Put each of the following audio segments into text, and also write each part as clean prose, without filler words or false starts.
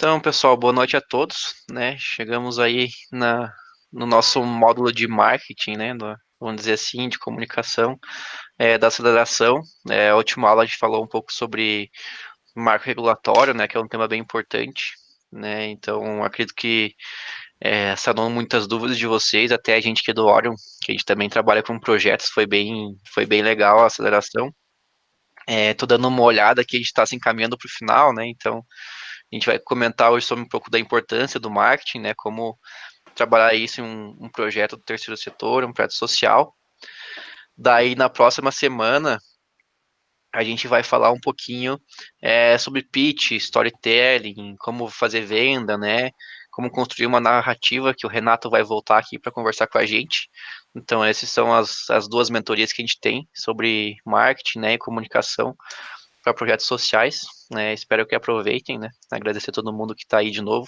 Então, pessoal, boa noite a todos, né? Chegamos aí no nosso módulo de marketing, né? Vamos dizer assim, de comunicação, da aceleração. A última aula a gente falou um pouco sobre marco regulatório, né? Que é um tema bem importante, né? Então, acredito que sanou muitas dúvidas de vocês, até a gente aqui do Orion, que a gente também trabalha com projetos, foi bem legal a aceleração. Tô dando uma olhada aqui, a gente está se encaminhando para o final, né? Então, a gente vai comentar hoje sobre um pouco da importância do marketing, né? Como trabalhar isso em um projeto do terceiro setor, um projeto social. Daí, na próxima semana, a gente vai falar um pouquinho sobre pitch, storytelling, como fazer venda, né? Como construir uma narrativa, que o Renato vai voltar aqui para conversar com a gente. Então, essas são as duas mentorias que a gente tem sobre marketing, né, e comunicação para projetos sociais, né? Espero que aproveitem, né? Agradecer a todo mundo que está aí de novo,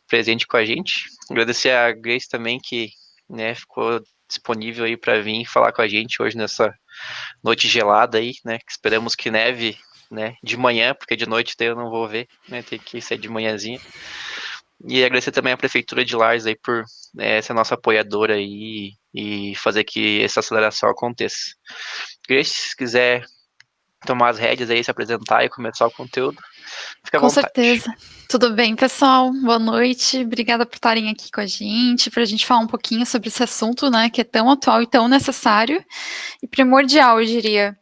presente com a gente. Agradecer a Grace também, que, né, ficou disponível aí para vir falar com a gente hoje nessa noite gelada aí, né? Que esperamos que neve, né, de manhã, porque de noite eu não vou ver, né? Tem que ser de manhãzinha. E agradecer também a Prefeitura de Lages aí por ser nossa apoiadora aí e fazer que essa aceleração aconteça. Grace, se quiser tomar as rédeas aí, se apresentar e começar o conteúdo, fica à Com vontade. certeza. Tudo bem, pessoal? Boa noite. Obrigada por estarem aqui com a gente, para a gente falar um pouquinho sobre esse assunto, né, que é tão atual e tão necessário e primordial, eu diria.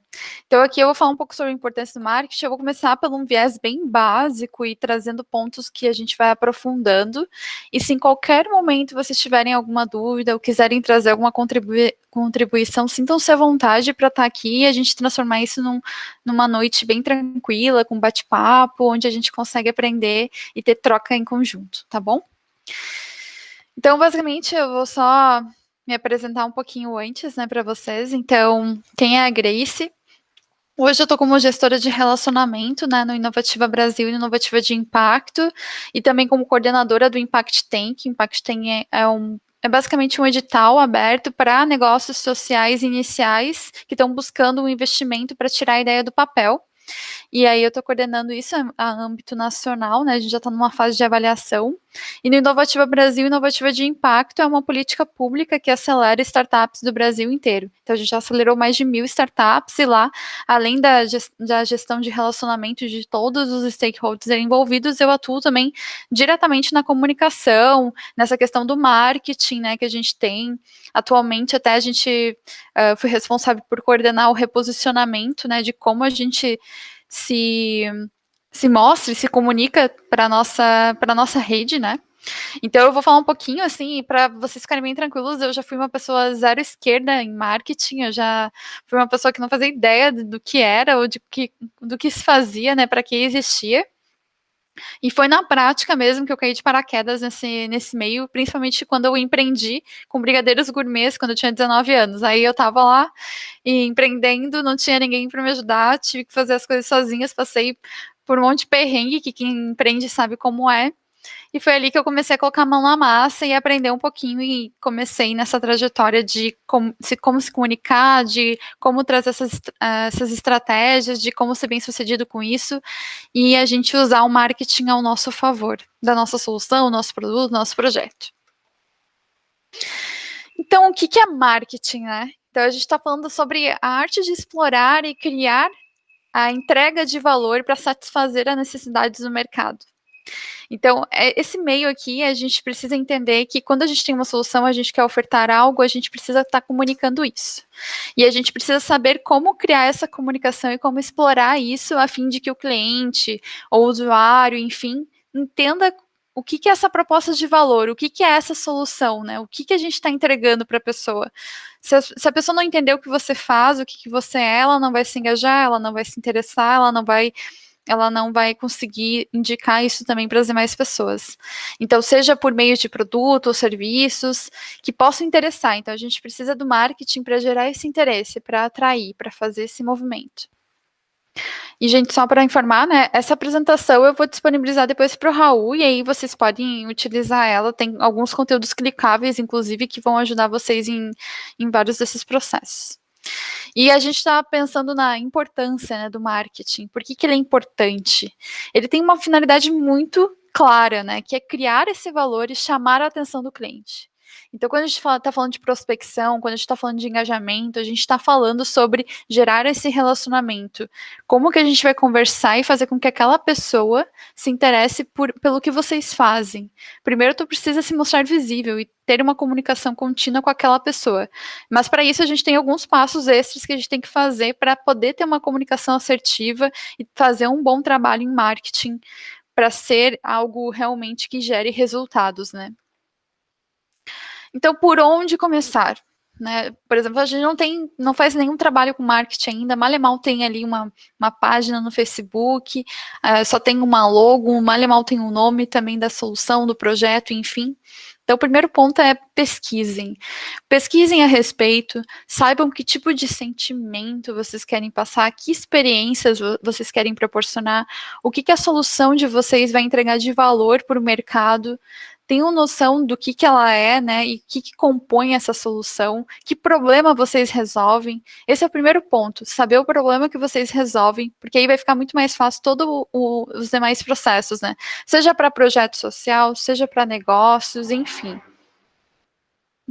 Então, aqui eu vou falar um pouco sobre a importância do marketing. Eu vou começar por um viés bem básico e trazendo pontos que a gente vai aprofundando. E se em qualquer momento vocês tiverem alguma dúvida ou quiserem trazer alguma contribuição, sintam-se à vontade para estar aqui e a gente transformar isso numa noite bem tranquila, com bate-papo, onde a gente consegue aprender e ter troca em conjunto, tá bom? Então, basicamente, eu vou só me apresentar um pouquinho antes, né, para vocês. Então, quem é a Grace? Hoje eu estou como gestora de relacionamento, né, no Inovativa Brasil e no Inovativa de Impacto, e também como coordenadora do Impact Tank. Impact Tank é basicamente um edital aberto para negócios sociais iniciais que estão buscando um investimento para tirar a ideia do papel. E aí eu estou coordenando isso a âmbito nacional, né? A gente já está numa fase de avaliação. E no Inovativa Brasil, Inovativa de Impacto é uma política pública que acelera startups do Brasil inteiro. Então a gente já acelerou mais de 1.000 startups e lá, além da gestão de relacionamento de todos os stakeholders envolvidos, eu atuo também diretamente na comunicação, nessa questão do marketing, né, que a gente tem. Atualmente até a gente fui responsável por coordenar o reposicionamento, né, de como a gente se mostra e se comunica para nossa rede, né? Então eu vou falar um pouquinho assim, para vocês ficarem bem tranquilos, eu já fui uma pessoa zero esquerda em marketing, eu já fui uma pessoa que não fazia ideia do que era ou do que se fazia, né, para que existia. E foi na prática mesmo que eu caí de paraquedas nesse meio, principalmente quando eu empreendi com brigadeiros gourmets, quando eu tinha 19 anos. Aí eu tava lá e empreendendo, não tinha ninguém para me ajudar, tive que fazer as coisas sozinhas, passei por um monte de perrengue, que quem empreende sabe como é. E foi ali que eu comecei a colocar a mão na massa e aprender um pouquinho e comecei nessa trajetória de como se comunicar, de como trazer essas estratégias, de como ser bem sucedido com isso e a gente usar o marketing ao nosso favor, da nossa solução, nosso produto, nosso projeto. Então, o que é marketing, né? Então, a gente está falando sobre a arte de explorar e criar a entrega de valor para satisfazer as necessidades do mercado. Então, esse meio aqui, a gente precisa entender que quando a gente tem uma solução, a gente quer ofertar algo, a gente precisa estar comunicando isso. E a gente precisa saber como criar essa comunicação e como explorar isso a fim de que o cliente ou o usuário, enfim, entenda o que é essa proposta de valor, o que é essa solução, né? O que a gente está entregando para a pessoa. Se a pessoa não entender o que você faz, o que você é, ela não vai se engajar, ela não vai se interessar, ela não vai conseguir indicar isso também para as demais pessoas. Então, seja por meio de produto ou serviços que possam interessar. Então, a gente precisa do marketing para gerar esse interesse, para atrair, para fazer esse movimento. E, gente, só para informar, né, essa apresentação eu vou disponibilizar depois para o Raul, e aí vocês podem utilizar ela, tem alguns conteúdos clicáveis, inclusive, que vão ajudar vocês em vários desses processos. E a gente está pensando na importância, né, do marketing. Por que ele é importante? Ele tem uma finalidade muito clara, né? Que é criar esse valor e chamar a atenção do cliente. Então, quando a gente está falando de prospecção, quando a gente está falando de engajamento, a gente está falando sobre gerar esse relacionamento. Como que a gente vai conversar e fazer com que aquela pessoa se interesse pelo que vocês fazem? Primeiro, tu precisa se mostrar visível e ter uma comunicação contínua com aquela pessoa. Mas para isso a gente tem alguns passos extras que a gente tem que fazer para poder ter uma comunicação assertiva e fazer um bom trabalho em marketing para ser algo realmente que gere resultados, né? Então, por onde começar? Né? Por exemplo, a gente não faz nenhum trabalho com marketing ainda, mal e mal tem ali uma página no Facebook, só tem uma logo, mal e mal tem um nome também da solução, do projeto, enfim. Então, o primeiro ponto é pesquisem. Pesquisem a respeito, saibam que tipo de sentimento vocês querem passar, que experiências vocês querem proporcionar, o que a solução de vocês vai entregar de valor para o mercado. Tenham noção do que ela é, né, e o que compõe essa solução, que problema vocês resolvem. Esse é o primeiro ponto, saber o problema que vocês resolvem, porque aí vai ficar muito mais fácil todos os demais processos, né? Seja para projeto social, seja para negócios, enfim.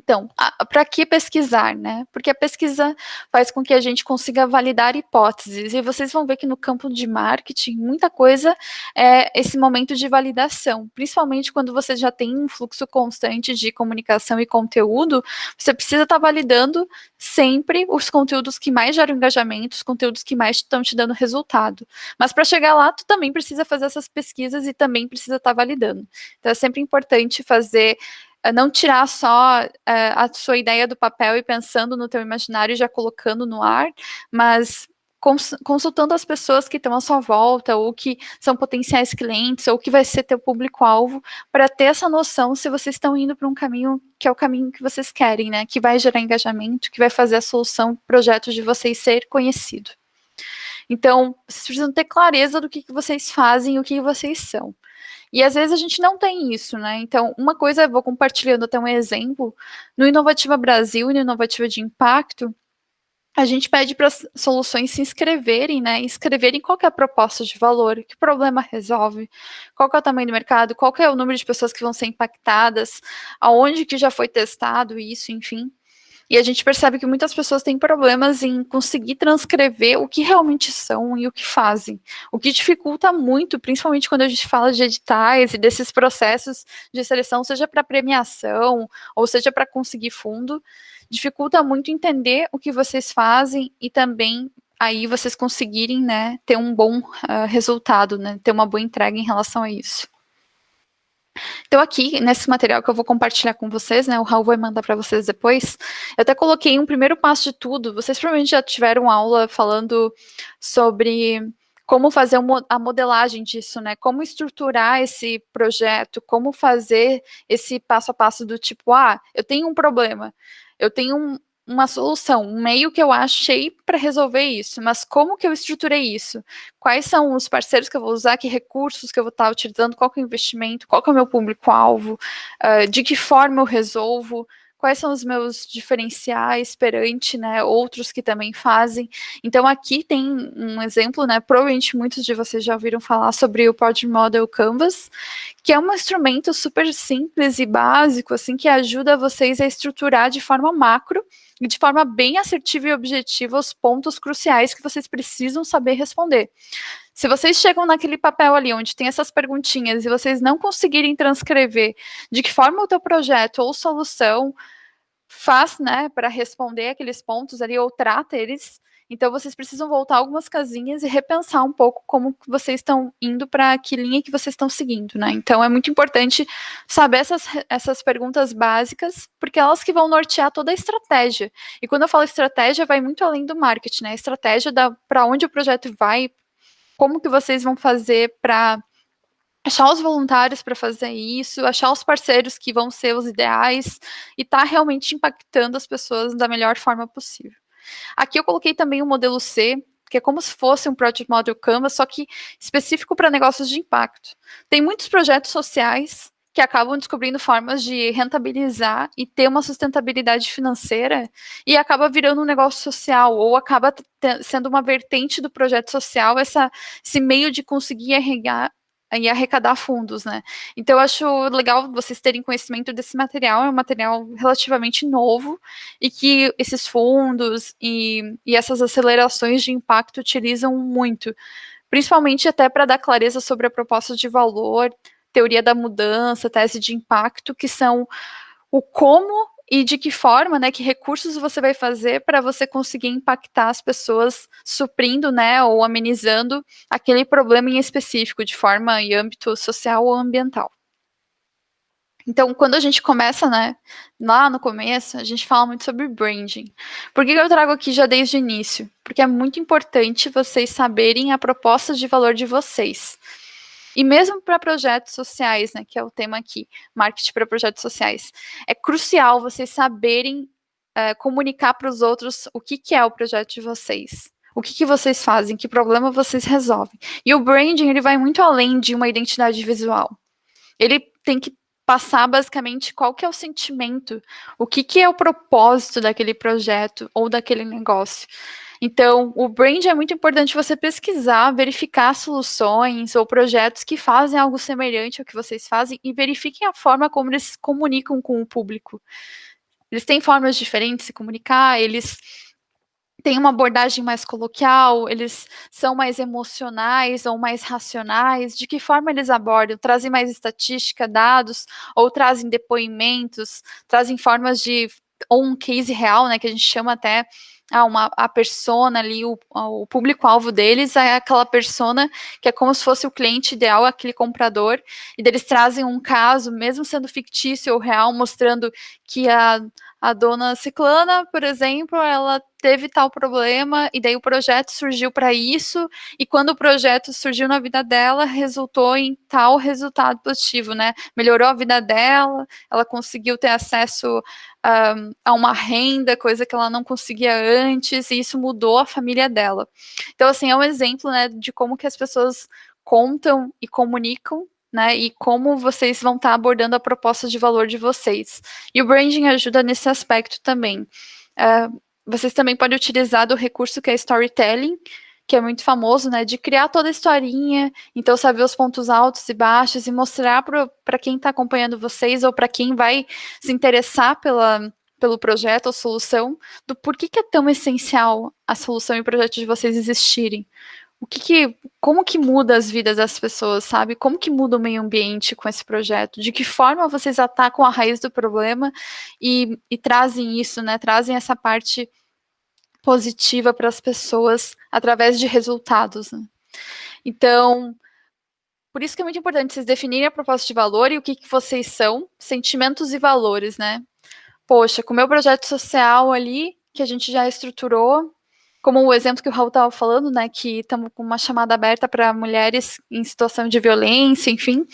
Então, para que pesquisar, né? Porque a pesquisa faz com que a gente consiga validar hipóteses, e vocês vão ver que no campo de marketing, muita coisa é esse momento de validação, principalmente quando você já tem um fluxo constante de comunicação e conteúdo, você precisa estar validando sempre os conteúdos que mais geram engajamento, os conteúdos que mais estão te dando resultado. Mas para chegar lá, tu também precisa fazer essas pesquisas e também precisa estar validando. Então, é sempre importante fazer não tirar só a sua ideia do papel e pensando no teu imaginário e já colocando no ar, mas consultando as pessoas que estão à sua volta, ou que são potenciais clientes, ou que vai ser teu público-alvo, para ter essa noção se vocês estão indo para um caminho que é o caminho que vocês querem, né? Que vai gerar engajamento, que vai fazer a solução, projeto de vocês ser conhecido. Então, vocês precisam ter clareza do que vocês fazem e o que vocês são. E às vezes a gente não tem isso, né? Então, uma coisa, eu vou compartilhando até um exemplo, no Inovativa Brasil e no Inovativa de Impacto, a gente pede para as soluções se inscreverem, né? Escreverem qual que é a proposta de valor, que problema resolve, qual que é o tamanho do mercado, qual que é o número de pessoas que vão ser impactadas, aonde que já foi testado isso, enfim. E a gente percebe que muitas pessoas têm problemas em conseguir transcrever o que realmente são e o que fazem. O que dificulta muito, principalmente quando a gente fala de editais e desses processos de seleção, seja para premiação ou seja para conseguir fundo, dificulta muito entender o que vocês fazem e também aí vocês conseguirem, né, ter um bom resultado, né, ter uma boa entrega em relação a isso. Então, aqui, nesse material que eu vou compartilhar com vocês, né, o Raul vai mandar para vocês depois, eu até coloquei um primeiro passo de tudo. Vocês provavelmente já tiveram aula falando sobre como fazer a modelagem disso, né, como estruturar esse projeto, como fazer esse passo a passo do tipo, eu tenho um problema, eu tenho uma solução, um meio que eu achei para resolver isso, mas como que eu estruturei isso? Quais são os parceiros que eu vou usar, que recursos que eu vou estar utilizando, qual que é o investimento, qual que é o meu público-alvo, de que forma eu resolvo, quais são os meus diferenciais perante, né, outros que também fazem. Então, aqui tem um exemplo, né, provavelmente muitos de vocês já ouviram falar sobre o Project Model Canvas, que é um instrumento super simples e básico, assim, que ajuda vocês a estruturar de forma macro e de forma bem assertiva e objetiva os pontos cruciais que vocês precisam saber responder. Se vocês chegam naquele papel ali, onde tem essas perguntinhas, e vocês não conseguirem transcrever de que forma o teu projeto ou solução faz, né, para responder aqueles pontos ali, ou trata eles, então vocês precisam voltar algumas casinhas e repensar um pouco como vocês estão indo, para que linha que vocês estão seguindo, né? Então é muito importante saber essas perguntas básicas, porque elas que vão nortear toda a estratégia. E quando eu falo estratégia, vai muito além do marketing, né? A estratégia para onde o projeto vai, como que vocês vão fazer para achar os voluntários para fazer isso, achar os parceiros que vão ser os ideais e tá realmente impactando as pessoas da melhor forma possível. Aqui eu coloquei também o modelo C, que é como se fosse um Project Model Canvas, só que específico para negócios de impacto. Tem muitos projetos sociais que acabam descobrindo formas de rentabilizar e ter uma sustentabilidade financeira e acaba virando um negócio social, ou acaba sendo uma vertente do projeto social, esse meio de conseguir e arrecadar fundos, né? Então, eu acho legal vocês terem conhecimento desse material, é um material relativamente novo, e que esses fundos e essas acelerações de impacto utilizam muito, principalmente até para dar clareza sobre a proposta de valor, teoria da mudança, tese de impacto, que são o como e de que forma, né, que recursos você vai fazer para você conseguir impactar as pessoas, suprindo, né, ou amenizando aquele problema em específico, de forma em âmbito social ou ambiental. Então, quando a gente começa, né, lá no começo, a gente fala muito sobre branding. Por que eu trago aqui já desde o início? Porque é muito importante vocês saberem a proposta de valor de vocês. E mesmo para projetos sociais, né, que é o tema aqui, marketing para projetos sociais, é crucial vocês saberem comunicar para os outros o que é o projeto de vocês. O que vocês fazem, que problema vocês resolvem. E o branding, ele vai muito além de uma identidade visual. Ele tem que passar basicamente qual que é o sentimento, o que é o propósito daquele projeto ou daquele negócio. Então, o brand é muito importante você pesquisar, verificar soluções ou projetos que fazem algo semelhante ao que vocês fazem e verifiquem a forma como eles se comunicam com o público. Eles têm formas diferentes de se comunicar, eles têm uma abordagem mais coloquial, eles são mais emocionais ou mais racionais, de que forma eles abordam? Trazem mais estatística, dados, ou trazem depoimentos, trazem formas de, ou um case real, né, que a gente chama até a persona ali, o público-alvo deles é aquela persona que é como se fosse o cliente ideal, aquele comprador, e eles trazem um caso, mesmo sendo fictício ou real, mostrando que a dona Ciclana, por exemplo, ela teve tal problema e daí o projeto surgiu para isso e quando o projeto surgiu na vida dela, resultou em tal resultado positivo, né? Melhorou a vida dela, ela conseguiu ter acesso a uma renda, coisa que ela não conseguia antes, e isso mudou a família dela. Então, assim, é um exemplo, né, de como que as pessoas contam e comunicam, né, e como vocês vão estar abordando a proposta de valor de vocês. E o branding ajuda nesse aspecto também. Vocês também podem utilizar do recurso que é storytelling, que é muito famoso, né, de criar toda a historinha, então saber os pontos altos e baixos e mostrar para quem está acompanhando vocês ou para quem vai se interessar pelo projeto ou solução, do porquê que é tão essencial a solução e o projeto de vocês existirem. Como que muda as vidas das pessoas, sabe? Como que muda o meio ambiente com esse projeto? De que forma vocês atacam a raiz do problema e trazem isso, né? Trazem essa parte positiva para as pessoas através de resultados, né? Então, por isso que é muito importante vocês definirem a proposta de valor e o que vocês são, sentimentos e valores, né? Poxa, com o meu projeto social ali, que a gente já estruturou, como o exemplo que o Raul estava falando, né, que estamos com uma chamada aberta para mulheres em situação de violência, enfim.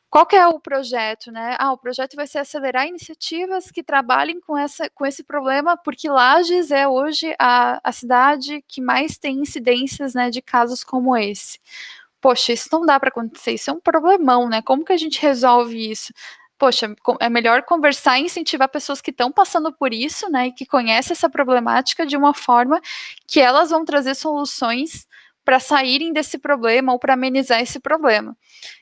Qual que é o projeto, né? O projeto vai ser acelerar iniciativas que trabalhem com esse problema, porque Lages é hoje a cidade que mais tem incidências, né, de casos como esse. Poxa, isso não dá para acontecer, isso é um problemão, né? Como que a gente resolve isso? Poxa, é melhor conversar e incentivar pessoas que estão passando por isso, né, e que conhecem essa problemática de uma forma que elas vão trazer soluções para saírem desse problema ou para amenizar esse problema.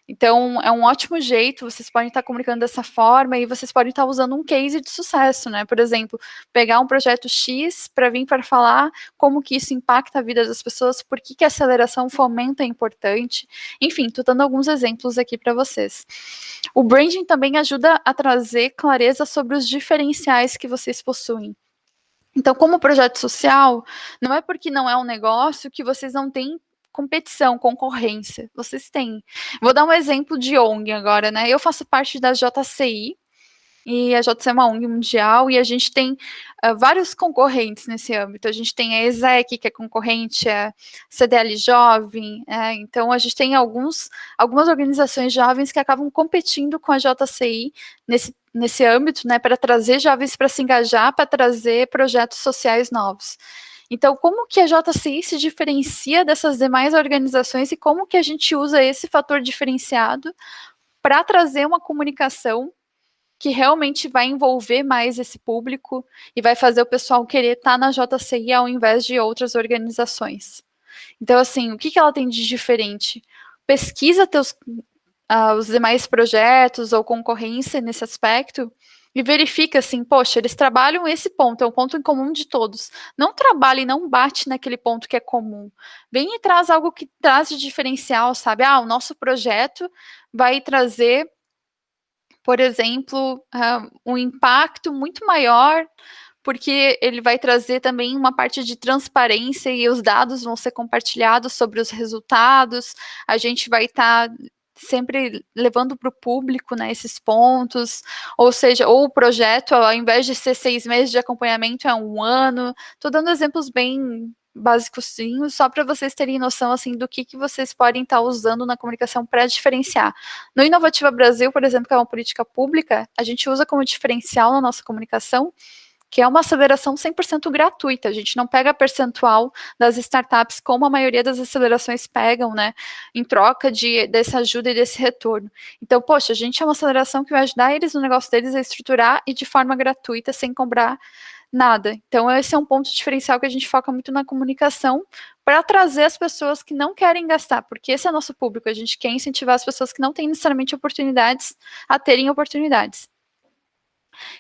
Então, é um ótimo jeito, vocês podem estar comunicando dessa forma e vocês podem estar usando um case de sucesso, né? Por exemplo, pegar um projeto X para vir para falar como que isso impacta a vida das pessoas, por que a aceleração fomenta é importante. Enfim, estou dando alguns exemplos aqui para vocês. O branding também ajuda a trazer clareza sobre os diferenciais que vocês possuem. Então, como projeto social, não é porque não é um negócio que vocês não têm competição, concorrência. Vocês têm. Vou dar um exemplo de ONG agora, né? Eu faço parte da JCI, e a JCI é uma ONG mundial, e a gente tem vários concorrentes nesse âmbito. A gente tem a ESEC, que é concorrente, a CDL Jovem, então a gente tem algumas organizações jovens que acabam competindo com a JCI nesse âmbito, né, para trazer jovens para se engajar, para trazer projetos sociais novos. Então, como que a JCI se diferencia dessas demais organizações e como que a gente usa esse fator diferenciado para trazer uma comunicação que realmente vai envolver mais esse público e vai fazer o pessoal querer estar na JCI ao invés de outras organizações. Então, assim, o que ela tem de diferente? pesquisa os demais projetos ou concorrência nesse aspecto e verifica assim, poxa, eles trabalham esse ponto, é um ponto em comum de todos. Não trabalha e não bate naquele ponto que é comum. Vem e traz algo que traz de diferencial, sabe? O nosso projeto vai trazer, por exemplo, um impacto muito maior, porque ele vai trazer também uma parte de transparência e os dados vão ser compartilhados sobre os resultados. A gente vai estar sempre levando para o público, né, esses pontos, ou seja, ou o projeto, ao invés de ser 6 meses de acompanhamento, é 1 ano. Estou dando exemplos bem básicos, sim, só para vocês terem noção assim do que vocês podem estar usando na comunicação para diferenciar. No Inovativa Brasil, por exemplo, que é uma política pública, a gente usa como diferencial na nossa comunicação que é uma aceleração 100% gratuita. A gente não pega percentual das startups como a maioria das acelerações pegam, né, em troca dessa ajuda e desse retorno. Então, poxa, a gente é uma aceleração que vai ajudar eles no negócio deles a estruturar e de forma gratuita, sem cobrar nada. Então, esse é um ponto diferencial que a gente foca muito na comunicação para trazer as pessoas que não querem gastar, porque esse é nosso público. A gente quer incentivar as pessoas que não têm necessariamente oportunidades a terem oportunidades.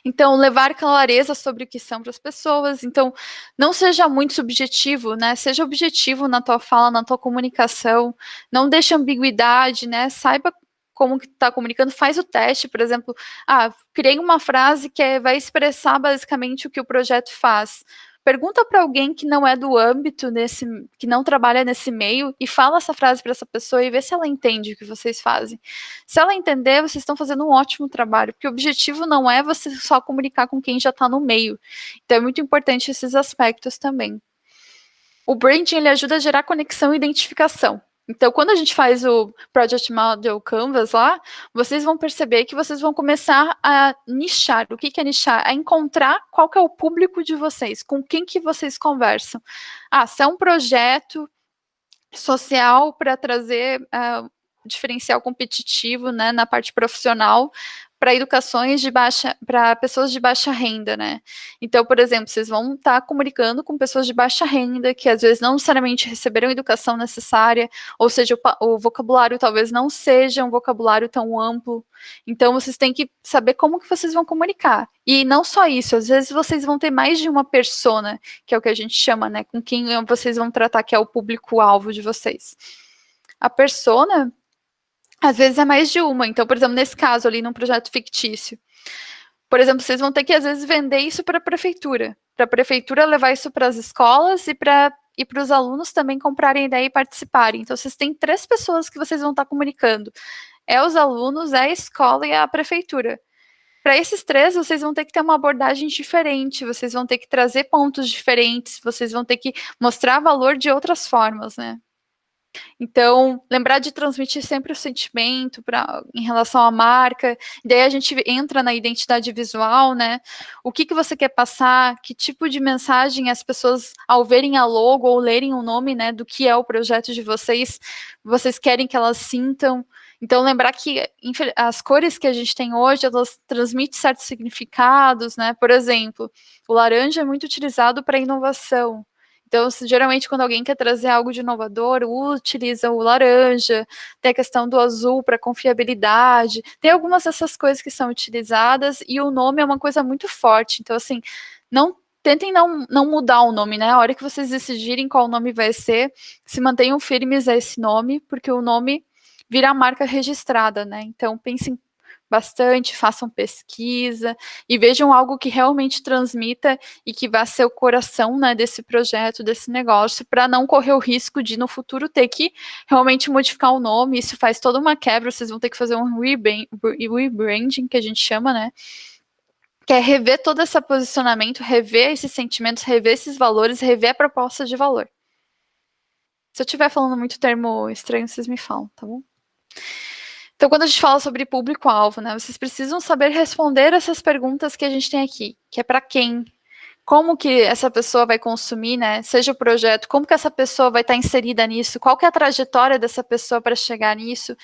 Então, levar clareza sobre o que são para as pessoas. Então, não seja muito subjetivo, né? Seja objetivo na tua fala, na tua comunicação. Não deixe ambiguidade, né? Saiba como que está comunicando, faz o teste, por exemplo, criei uma frase que vai expressar basicamente o que o projeto faz. Pergunta para alguém que não é do âmbito que não trabalha nesse meio e fala essa frase para essa pessoa e vê se ela entende o que vocês fazem. Se ela entender, vocês estão fazendo um ótimo trabalho, porque o objetivo não é você só comunicar com quem já está no meio. Então é muito importante esses aspectos também. O branding ele ajuda a gerar conexão e identificação. Então, quando a gente faz o Project Model Canvas lá, vocês vão perceber que vocês vão começar a nichar. O que é nichar? É encontrar qual que é o público de vocês, com quem que vocês conversam. Se é um projeto social para trazer diferencial competitivo, né, na parte profissional, para educações para pessoas de baixa renda, né? Então, por exemplo, vocês vão estar comunicando com pessoas de baixa renda que às vezes não necessariamente receberam a educação necessária, ou seja, o vocabulário talvez não seja um vocabulário tão amplo. Então, vocês têm que saber como que vocês vão comunicar. E não só isso, às vezes vocês vão ter mais de uma persona, que é o que a gente chama, né? Com quem vocês vão tratar, que é o público-alvo de vocês. A persona às vezes é mais de uma. Então, por exemplo, nesse caso ali, num projeto fictício, por exemplo, vocês vão ter que, às vezes, vender isso para a prefeitura levar isso para as escolas e para os alunos também comprarem ideia e participarem. Então, vocês têm 3 pessoas que vocês vão estar comunicando. É os alunos, é a escola e a prefeitura. Para esses 3, vocês vão ter que ter uma abordagem diferente, vocês vão ter que trazer pontos diferentes, vocês vão ter que mostrar valor de outras formas, né? Então, lembrar de transmitir sempre o sentimento em relação à marca. Daí a gente entra na identidade visual, né? O que você quer passar, que tipo de mensagem as pessoas, ao verem a logo ou lerem o nome, né, do que é o projeto de vocês querem que elas sintam. Então, lembrar que as cores que a gente tem hoje, elas transmitem certos significados, né? Por exemplo, o laranja é muito utilizado para inovação. Então, geralmente, quando alguém quer trazer algo de inovador, utiliza o laranja, tem a questão do azul para confiabilidade, tem algumas dessas coisas que são utilizadas, e o nome é uma coisa muito forte. Então, assim, tentem não mudar o nome, né? A hora que vocês decidirem qual nome vai ser, se mantenham firmes a esse nome, porque o nome vira a marca registrada, né? Então, pensem bastante, façam pesquisa e vejam algo que realmente transmita e que vá ser o coração, né, desse projeto, desse negócio, para não correr o risco de no futuro ter que realmente modificar o nome. Isso faz toda uma quebra, vocês vão ter que fazer um rebranding, que a gente chama, né? Que é rever todo esse posicionamento, rever esses sentimentos, rever esses valores, rever a proposta de valor. Se eu estiver falando muito termo estranho, vocês me falam, tá bom? Então, quando a gente fala sobre público-alvo, né, vocês precisam saber responder essas perguntas que a gente tem aqui, que é para quem, como que essa pessoa vai consumir, né, seja o projeto, como que essa pessoa vai estar inserida nisso, qual que é a trajetória dessa pessoa para chegar nisso,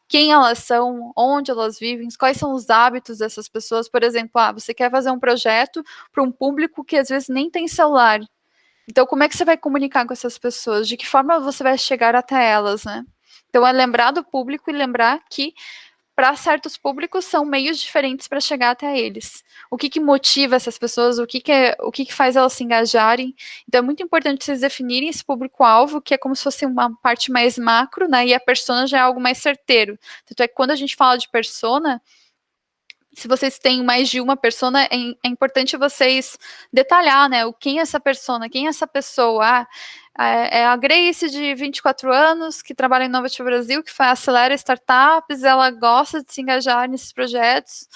quem elas são, onde elas vivem, quais são os hábitos dessas pessoas. Por exemplo, você quer fazer um projeto para um público que às vezes nem tem celular. Então, como é que você vai comunicar com essas pessoas? De que forma você vai chegar até elas, né? Então, é lembrar do público e lembrar que para certos públicos são meios diferentes para chegar até eles. O que motiva essas pessoas, o que faz elas se engajarem. Então é muito importante vocês definirem esse público-alvo, que é como se fosse uma parte mais macro, né? E a persona já é algo mais certeiro. Tanto é que quando a gente fala de persona, se vocês têm mais de uma persona, é importante vocês detalhar, né? Quem é essa persona, quem é essa pessoa. É a Grace, de 24 anos, que trabalha em Innovate Brasil, que acelera startups, ela gosta de se engajar nesses projetos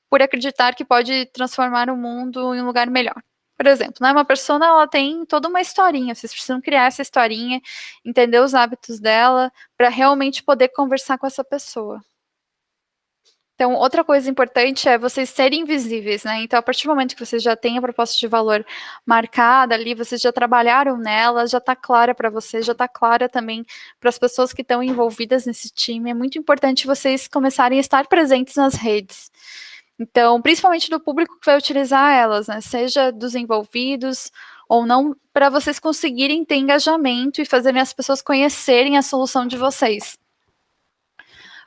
por acreditar que pode transformar o mundo em um lugar melhor. Por exemplo, né, uma persona, ela tem toda uma historinha, vocês precisam criar essa historinha, entender os hábitos dela, para realmente poder conversar com essa pessoa. Então, outra coisa importante é vocês serem visíveis, né? Então, a partir do momento que vocês já têm a proposta de valor marcada ali, vocês já trabalharam nela, já está clara para vocês, já está clara também para as pessoas que estão envolvidas nesse time. É muito importante vocês começarem a estar presentes nas redes. Então, principalmente do público que vai utilizar elas, né? Seja dos envolvidos ou não, para vocês conseguirem ter engajamento e fazerem as pessoas conhecerem a solução de vocês,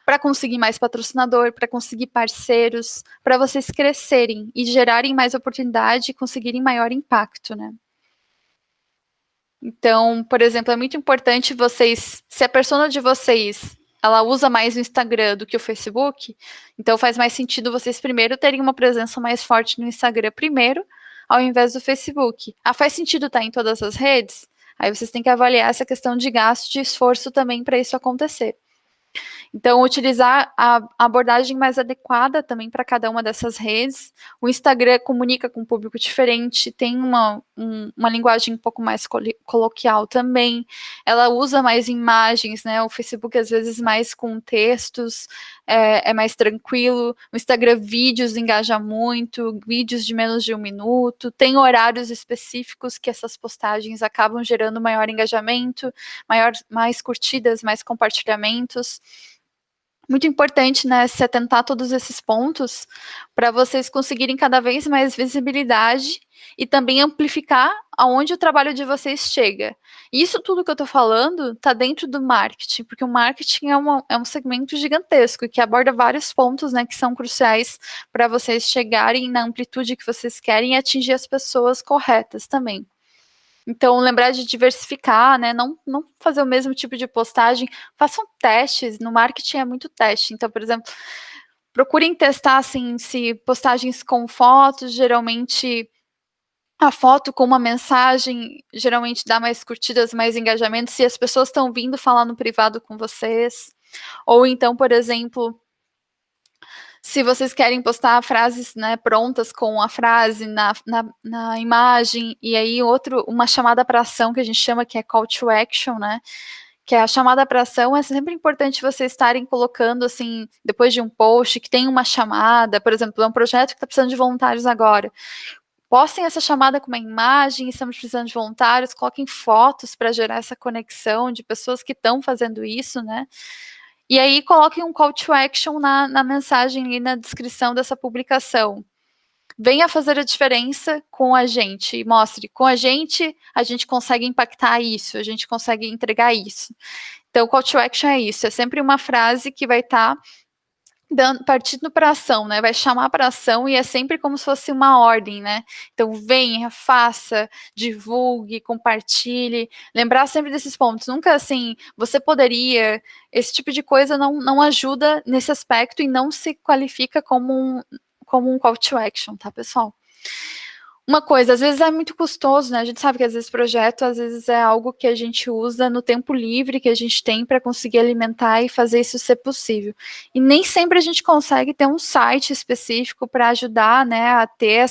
para conseguir mais patrocinador, para conseguir parceiros, para vocês crescerem e gerarem mais oportunidade e conseguirem maior impacto, né? Então, por exemplo, é muito importante vocês, se a persona de vocês, ela usa mais o Instagram do que o Facebook, então faz mais sentido vocês primeiro terem uma presença mais forte no Instagram primeiro, ao invés do Facebook. Faz sentido estar em todas as redes? Aí vocês têm que avaliar essa questão de gasto, de esforço também para isso acontecer. Então, utilizar a abordagem mais adequada também para cada uma dessas redes. O Instagram comunica com um público diferente, tem uma linguagem um pouco mais coloquial também. Ela usa mais imagens, né? O Facebook, às vezes, mais com textos, é mais tranquilo. O Instagram, vídeos engaja muito, vídeos de menos de 1 minuto. Tem horários específicos que essas postagens acabam gerando maior engajamento, mais curtidas, mais compartilhamentos. Muito importante, né, se atentar a todos esses pontos para vocês conseguirem cada vez mais visibilidade e também amplificar aonde o trabalho de vocês chega. E isso tudo que eu estou falando está dentro do marketing, porque o marketing é um segmento gigantesco que aborda vários pontos, né, que são cruciais para vocês chegarem na amplitude que vocês querem e atingir as pessoas corretas também. Então, lembrar de diversificar, né? Não fazer o mesmo tipo de postagem. Façam testes. No marketing é muito teste. Então, por exemplo, procurem testar assim, se postagens com fotos, geralmente a foto com uma mensagem geralmente dá mais curtidas, mais engajamento, se as pessoas estão vindo falar no privado com vocês. Ou então, por exemplo, se vocês querem postar frases, né, prontas com a frase na imagem, e aí uma chamada para ação que a gente chama que é call to action, né? Que é a chamada para ação, é sempre importante vocês estarem colocando, assim, depois de um post, que tem uma chamada, por exemplo, é um projeto que está precisando de voluntários agora. Postem essa chamada com uma imagem, estamos precisando de voluntários, coloquem fotos para gerar essa conexão de pessoas que estão fazendo isso, né? E aí coloquem um call to action na mensagem e na descrição dessa publicação. Venha fazer a diferença com a gente. Mostre, com a gente consegue impactar isso, a gente consegue entregar isso. Então, o call to action é isso, é sempre uma frase que vai estar partindo para ação, né? Vai chamar para ação e é sempre como se fosse uma ordem, né? Então, venha, faça, divulgue, compartilhe. Lembrar sempre desses pontos. Nunca assim, você poderia. Esse tipo de coisa não ajuda nesse aspecto e não se qualifica como um call to action, tá, pessoal? Uma coisa, às vezes é muito custoso, né? A gente sabe que às vezes projeto, às vezes é algo que a gente usa no tempo livre que a gente tem para conseguir alimentar e fazer isso ser possível. E nem sempre a gente consegue ter um site específico para ajudar, né, a ter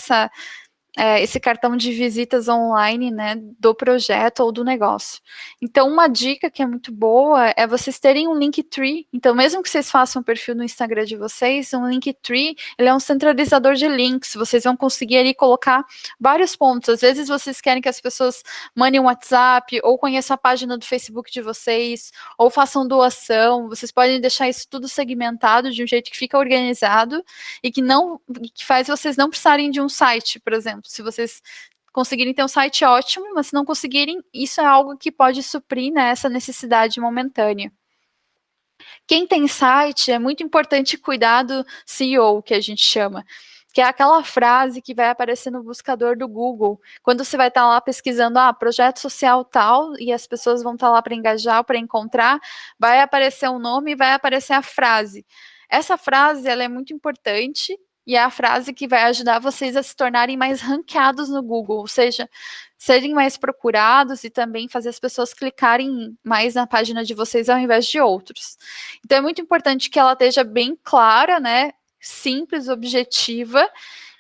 esse cartão de visitas online, né, do projeto ou do negócio. Então, uma dica que é muito boa é vocês terem um Linktree. Então, mesmo que vocês façam um perfil no Instagram de vocês, um Linktree, ele é um centralizador de links. Vocês vão conseguir ali colocar vários pontos. Às vezes, vocês querem que as pessoas mandem um WhatsApp, ou conheçam a página do Facebook de vocês, ou façam doação. Vocês podem deixar isso tudo segmentado de um jeito que fica organizado e que faz vocês não precisarem de um site, por exemplo. Se vocês conseguirem ter um site, ótimo, mas se não conseguirem, isso é algo que pode suprir, né, essa necessidade momentânea. Quem tem site, é muito importante cuidar do SEO, que a gente chama, que é aquela frase que vai aparecer no buscador do Google, quando você vai estar lá pesquisando, projeto social tal, e as pessoas vão estar lá para engajar, para encontrar, vai aparecer um nome e vai aparecer a frase. Essa frase, ela é muito importante, e é a frase que vai ajudar vocês a se tornarem mais ranqueados no Google, ou seja, serem mais procurados e também fazer as pessoas clicarem mais na página de vocês ao invés de outros. Então é muito importante que ela esteja bem clara, né, simples, objetiva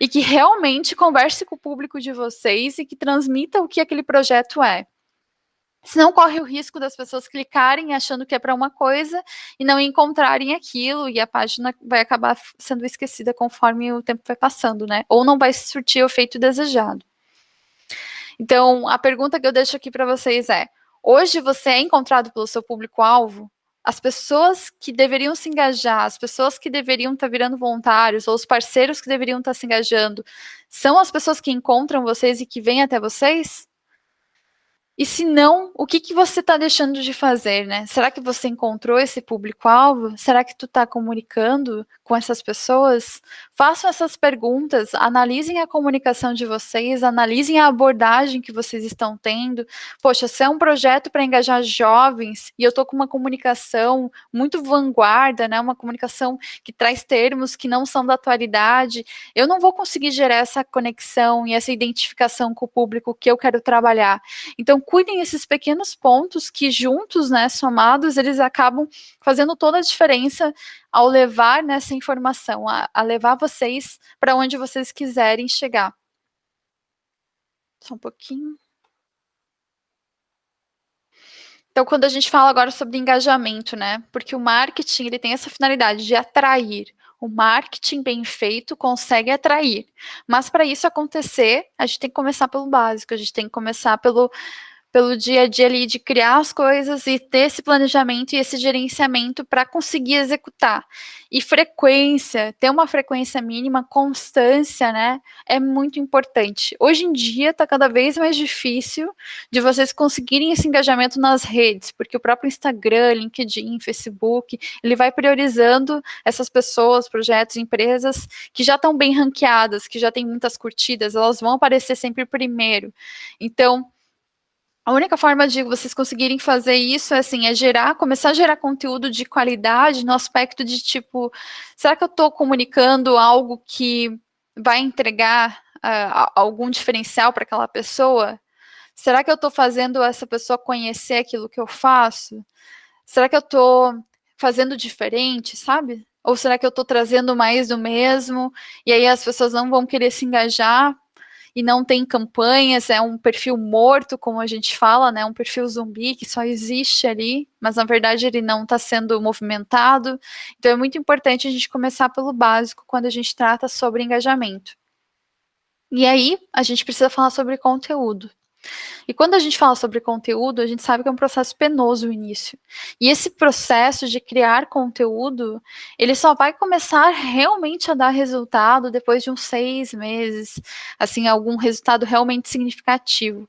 e que realmente converse com o público de vocês e que transmita o que aquele projeto é. Senão corre o risco das pessoas clicarem achando que é para uma coisa e não encontrarem aquilo, e a página vai acabar sendo esquecida conforme o tempo vai passando, né? Ou não vai surtir o efeito desejado. Então, a pergunta que eu deixo aqui para vocês é: hoje você é encontrado pelo seu público-alvo? As pessoas que deveriam se engajar, as pessoas que deveriam estar virando voluntários, ou os parceiros que deveriam estar se engajando, são as pessoas que encontram vocês e que vêm até vocês? E se não, o que você está deixando de fazer, né? Será que você encontrou esse público-alvo? Será que tu está comunicando com essas pessoas? Façam essas perguntas, analisem a comunicação de vocês, analisem a abordagem que vocês estão tendo. Poxa, se é um projeto para engajar jovens e eu estou com uma comunicação muito vanguarda, né? Uma comunicação que traz termos que não são da atualidade, eu não vou conseguir gerar essa conexão e essa identificação com o público que eu quero trabalhar. Então, cuidem esses pequenos pontos que juntos, né, somados, eles acabam fazendo toda a diferença ao levar nessa informação, a levar vocês para onde vocês quiserem chegar. Só um pouquinho. Então, quando a gente fala agora sobre engajamento, né, porque o marketing ele tem essa finalidade de atrair. O marketing bem feito consegue atrair. Mas para isso acontecer, a gente tem que começar pelo básico, a gente tem que começar pelo dia a dia ali de criar as coisas e ter esse planejamento e esse gerenciamento para conseguir executar. E frequência, ter uma frequência mínima, constância, né, é muito importante. Hoje em dia está cada vez mais difícil de vocês conseguirem esse engajamento nas redes, porque o próprio Instagram, LinkedIn, Facebook, ele vai priorizando essas pessoas, projetos, empresas que já estão bem ranqueadas, que já têm muitas curtidas, elas vão aparecer sempre primeiro. Então, a única forma de vocês conseguirem fazer isso é assim, começar a gerar conteúdo de qualidade no aspecto de tipo, será que eu estou comunicando algo que vai entregar algum diferencial para aquela pessoa? Será que eu estou fazendo essa pessoa conhecer aquilo que eu faço? Será que eu estou fazendo diferente, sabe? Ou será que eu estou trazendo mais do mesmo? E aí as pessoas não vão querer se engajar e não tem campanhas, é um perfil morto, como a gente fala, né? Um perfil zumbi que só existe ali, mas na verdade ele não está sendo movimentado. Então é muito importante a gente começar pelo básico quando a gente trata sobre engajamento. E aí a gente precisa falar sobre conteúdo. E quando a gente fala sobre conteúdo, a gente sabe que é um processo penoso o início. E esse processo de criar conteúdo, ele só vai começar realmente a dar resultado depois de uns 6 meses, assim, algum resultado realmente significativo.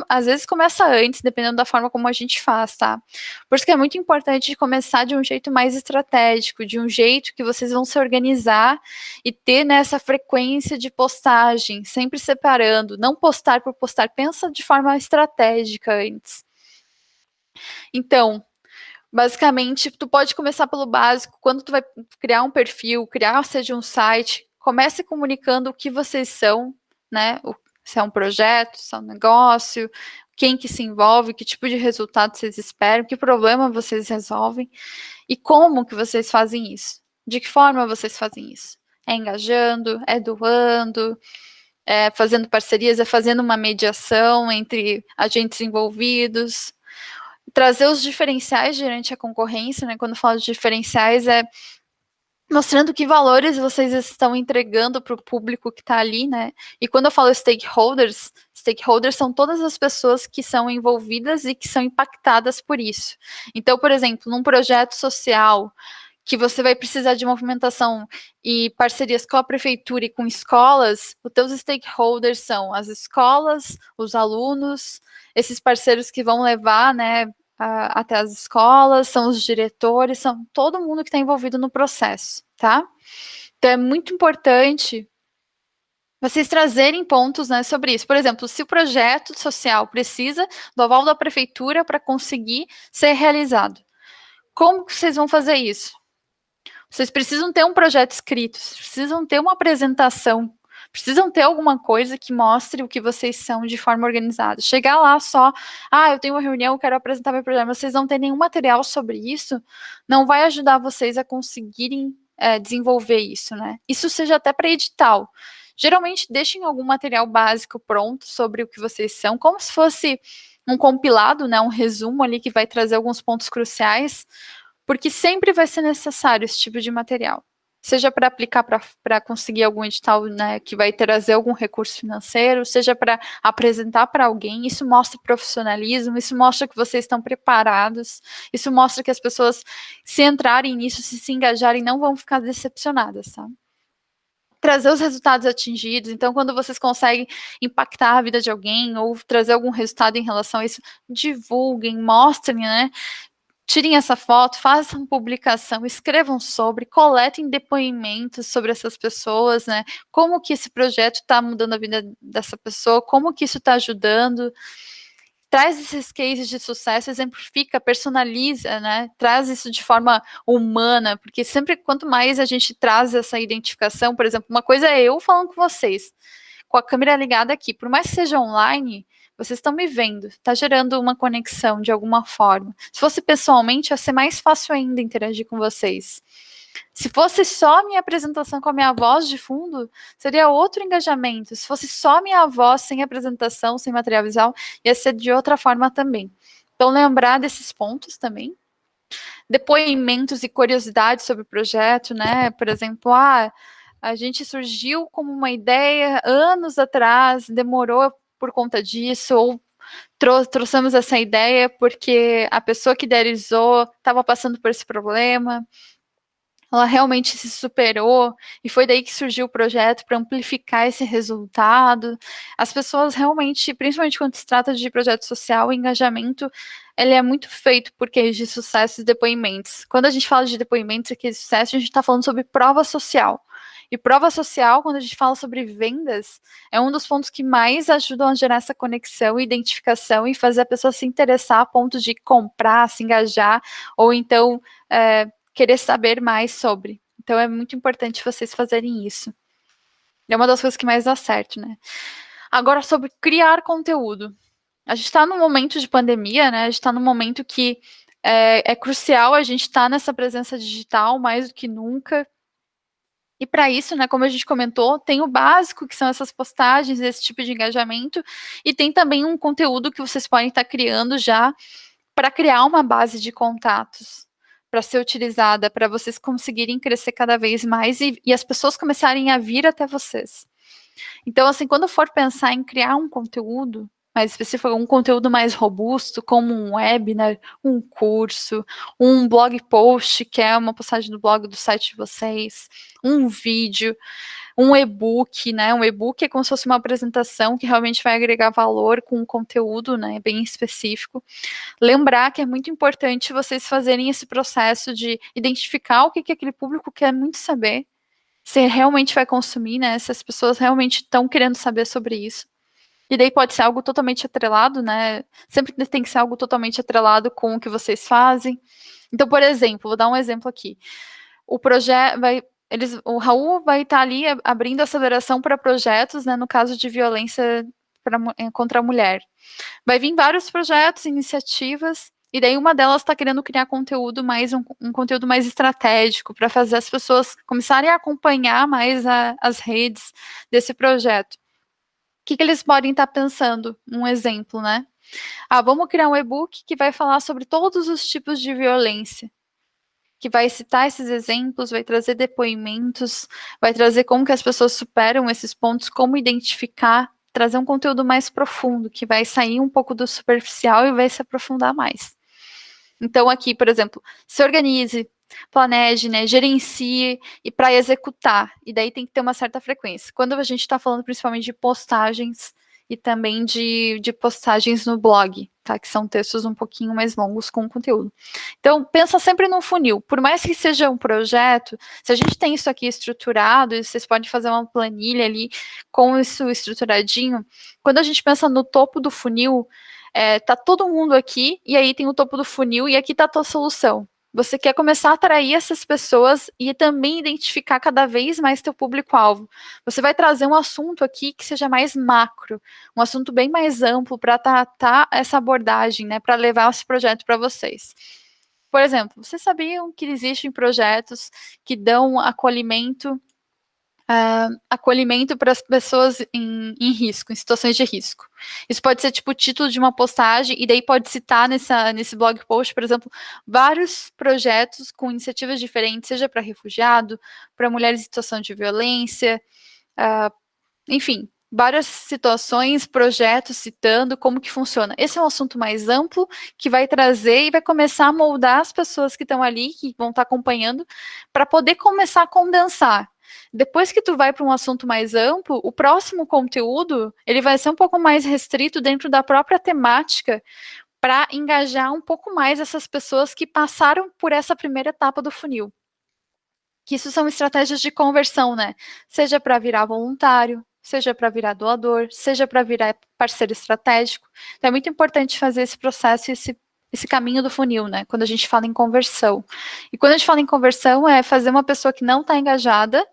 Às vezes começa antes, dependendo da forma como a gente faz, tá? Por isso que é muito importante começar de um jeito mais estratégico, de um jeito que vocês vão se organizar e ter nessa frequência de postagem, sempre separando, não postar por postar, pensa de forma estratégica antes. Então, basicamente, tu pode começar pelo básico, quando tu vai criar um perfil, seja um site, comece comunicando o que vocês são, né? Se é um projeto, se é um negócio, quem que se envolve, que tipo de resultado vocês esperam, que problema vocês resolvem e como que vocês fazem isso. De que forma vocês fazem isso? É engajando, é doando, é fazendo parcerias, é fazendo uma mediação entre agentes envolvidos, trazer os diferenciais durante a concorrência, né? Quando eu falo de diferenciais, é mostrando que valores vocês estão entregando para o público que está ali, né? E quando eu falo stakeholders são todas as pessoas que são envolvidas e que são impactadas por isso. Então, por exemplo, num projeto social que você vai precisar de movimentação e parcerias com a prefeitura e com escolas, os teus stakeholders são as escolas, os alunos, esses parceiros que vão levar, né, até as escolas, são os diretores, são todo mundo que está envolvido no processo, tá? Então é muito importante vocês trazerem pontos, né, sobre isso. Por exemplo, se o projeto social precisa do aval da prefeitura para conseguir ser realizado, como que vocês vão fazer isso? Vocês precisam ter um projeto escrito, precisam ter uma apresentação, precisam ter alguma coisa que mostre o que vocês são de forma organizada. Chegar lá só, eu tenho uma reunião, eu quero apresentar meu projeto, vocês não têm nenhum material sobre isso, não vai ajudar vocês a conseguirem desenvolver isso, né? Isso seja até para edital. Geralmente deixem algum material básico pronto sobre o que vocês são, como se fosse um compilado, né, um resumo ali que vai trazer alguns pontos cruciais, porque sempre vai ser necessário esse tipo de material. Seja para aplicar para conseguir algum edital, né, que vai trazer algum recurso financeiro, seja para apresentar para alguém. Isso mostra profissionalismo, isso mostra que vocês estão preparados, isso mostra que as pessoas, se entrarem nisso, se engajarem, não vão ficar decepcionadas, tá? Trazer os resultados atingidos. Então, quando vocês conseguem impactar a vida de alguém ou trazer algum resultado em relação a isso, divulguem, mostrem, né? Tirem essa foto, façam publicação, escrevam sobre, coletem depoimentos sobre essas pessoas, né? Como que esse projeto está mudando a vida dessa pessoa, como que isso está ajudando. Traz esses cases de sucesso, exemplifica, personaliza, né? Traz isso de forma humana, porque sempre quanto mais a gente traz essa identificação, por exemplo, uma coisa é eu falando com vocês, com a câmera ligada aqui, por mais que seja online, vocês estão me vendo, está gerando uma conexão de alguma forma. Se fosse pessoalmente, ia ser mais fácil ainda interagir com vocês. Se fosse só a minha apresentação com a minha voz de fundo, seria outro engajamento. Se fosse só a minha voz, sem apresentação, sem material visual, ia ser de outra forma também. Então, lembrar desses pontos também. Depoimentos e curiosidades sobre o projeto, né? Por exemplo, a gente surgiu como uma ideia anos atrás, demorou por conta disso, ou trouxemos essa ideia porque a pessoa que idealizou estava passando por esse problema, ela realmente se superou, e foi daí que surgiu o projeto para amplificar esse resultado. As pessoas realmente, principalmente quando se trata de projeto social, o engajamento ele é muito feito por cases de sucesso e depoimentos. Quando a gente fala de depoimentos e cases de sucesso, a gente está falando sobre prova social. E prova social, quando a gente fala sobre vendas, é um dos pontos que mais ajudam a gerar essa conexão e identificação e fazer a pessoa se interessar a ponto de comprar, se engajar, ou então querer saber mais sobre. Então é muito importante vocês fazerem isso. É uma das coisas que mais dá certo, né? Agora, sobre criar conteúdo. A gente está num momento de pandemia, né? A gente está num momento que é crucial a gente estar nessa presença digital mais do que nunca. E para isso, né, como a gente comentou, tem o básico, que são essas postagens, esse tipo de engajamento, e tem também um conteúdo que vocês podem estar criando já para criar uma base de contatos para ser utilizada, para vocês conseguirem crescer cada vez mais e as pessoas começarem a vir até vocês. Então, assim, quando for pensar em criar um conteúdo mais específico, um conteúdo mais robusto, como um webinar, um curso, um blog post, que é uma postagem do blog do site de vocês, um vídeo, um e-book, né? Um e-book é como se fosse uma apresentação que realmente vai agregar valor com um conteúdo, né, bem específico. Lembrar que é muito importante vocês fazerem esse processo de identificar o que aquele público quer muito saber, se realmente vai consumir, né? Se as pessoas realmente estão querendo saber sobre isso. E daí pode ser algo totalmente atrelado, né? Sempre tem que ser algo totalmente atrelado com o que vocês fazem. Então, por exemplo, vou dar um exemplo aqui. O projeto o Raul vai estar ali abrindo aceleração para projetos, né? No caso de violência contra a mulher. Vai vir vários projetos, iniciativas, e daí uma delas está querendo criar conteúdo mais um conteúdo mais estratégico para fazer as pessoas começarem a acompanhar mais as redes desse projeto. O que eles podem estar pensando? Um exemplo, né? Vamos criar um e-book que vai falar sobre todos os tipos de violência, que vai citar esses exemplos, vai trazer depoimentos, vai trazer como que as pessoas superam esses pontos, como identificar, trazer um conteúdo mais profundo, que vai sair um pouco do superficial e vai se aprofundar mais. Então aqui, por exemplo, se organize, planeje, né, gerencie e para executar. E daí tem que ter uma certa frequência. Quando a gente está falando principalmente de postagens, e também de postagens no blog, tá? Que são textos um pouquinho mais longos com conteúdo. Então, pensa sempre no funil. Por mais que seja um projeto, se a gente tem isso aqui estruturado, e vocês podem fazer uma planilha ali com isso estruturadinho, quando a gente pensa no topo do funil, tá todo mundo aqui, e aí tem o topo do funil, e aqui tá a tua solução. Você quer começar a atrair essas pessoas e também identificar cada vez mais teu público-alvo. Você vai trazer um assunto aqui que seja mais macro, um assunto bem mais amplo para tratar essa abordagem, né, para levar esse projeto para vocês. Por exemplo, vocês sabiam que existem projetos que dão acolhimento para as pessoas em risco, em situações de risco. Isso pode ser tipo o título de uma postagem, e daí pode citar nesse blog post, por exemplo, vários projetos com iniciativas diferentes, seja para refugiado, para mulheres em situação de violência, enfim, várias situações, projetos citando como que funciona. Esse é um assunto mais amplo que vai trazer e vai começar a moldar as pessoas que estão ali, que vão estar acompanhando, para poder começar a condensar. Depois que tu vai para um assunto mais amplo, o próximo conteúdo, ele vai ser um pouco mais restrito dentro da própria temática, para engajar um pouco mais essas pessoas que passaram por essa primeira etapa do funil. Que isso são estratégias de conversão, né? Seja para virar voluntário, seja para virar doador, seja para virar parceiro estratégico. Então é muito importante fazer esse processo e esse caminho do funil, né? Quando a gente fala em conversão. E quando a gente fala em conversão, é fazer uma pessoa que não está engajada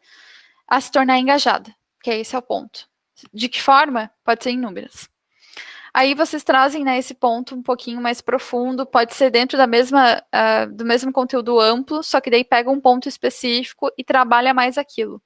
a se tornar engajada, que esse é o ponto. De que forma? Pode ser inúmeras. Aí vocês trazem, né, esse ponto um pouquinho mais profundo, pode ser dentro do mesmo conteúdo amplo, só que daí pega um ponto específico e trabalha mais aquilo.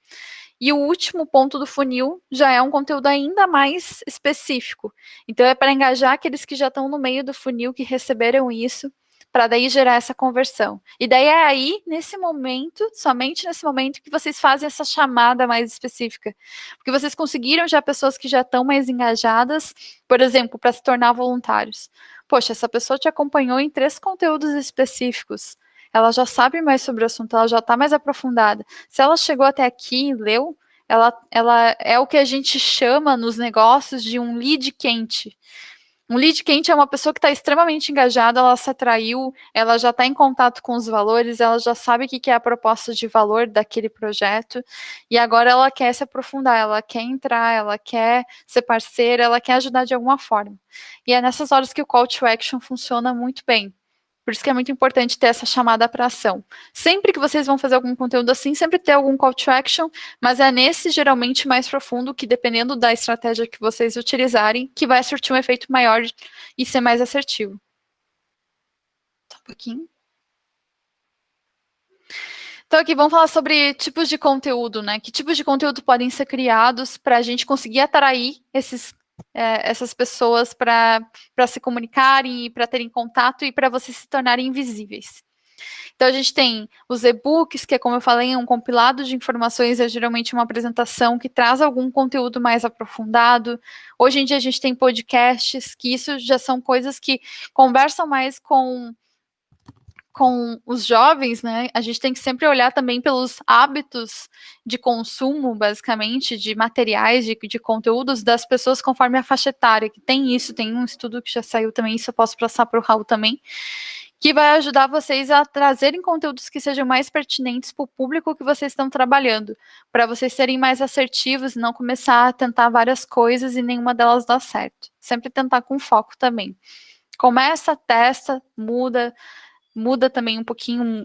E o último ponto do funil já é um conteúdo ainda mais específico. Então é para engajar aqueles que já estão no meio do funil, que receberam isso, para daí gerar essa conversão. E daí é aí, nesse momento, somente nesse momento, que vocês fazem essa chamada mais específica. Porque vocês conseguiram já pessoas que já estão mais engajadas, por exemplo, para se tornar voluntários. Poxa, essa pessoa te acompanhou em 3 conteúdos específicos. Ela já sabe mais sobre o assunto, ela já está mais aprofundada. Se ela chegou até aqui e leu, ela é o que a gente chama nos negócios de um lead quente. Um lead quente é uma pessoa que está extremamente engajada, ela se atraiu, ela já está em contato com os valores, ela já sabe o que é a proposta de valor daquele projeto, e agora ela quer se aprofundar, ela quer entrar, ela quer ser parceira, ela quer ajudar de alguma forma. E é nessas horas que o call to action funciona muito bem. Por isso que é muito importante ter essa chamada para ação. Sempre que vocês vão fazer algum conteúdo assim, sempre ter algum call to action, mas é nesse geralmente mais profundo, que dependendo da estratégia que vocês utilizarem, que vai surtir um efeito maior e ser mais assertivo. Só um pouquinho. Então aqui vamos falar sobre tipos de conteúdo, né? Que tipos de conteúdo podem ser criados para a gente conseguir atrair essas pessoas para se comunicarem e para terem contato e para vocês se tornarem invisíveis. Então a gente tem os e-books, que é como eu falei, é um compilado de informações, é geralmente uma apresentação que traz algum conteúdo mais aprofundado. Hoje em dia a gente tem podcasts, que isso já são coisas que conversam mais com os jovens, né? A gente tem que sempre olhar também pelos hábitos de consumo, basicamente, de materiais, de conteúdos das pessoas conforme a faixa etária, que tem isso, tem um estudo que já saiu também, isso eu posso passar para o Raul também, que vai ajudar vocês a trazerem conteúdos que sejam mais pertinentes para o público que vocês estão trabalhando, para vocês serem mais assertivos e não começar a tentar várias coisas e nenhuma delas dá certo. Sempre tentar com foco também. Começa, testa, muda também um pouquinho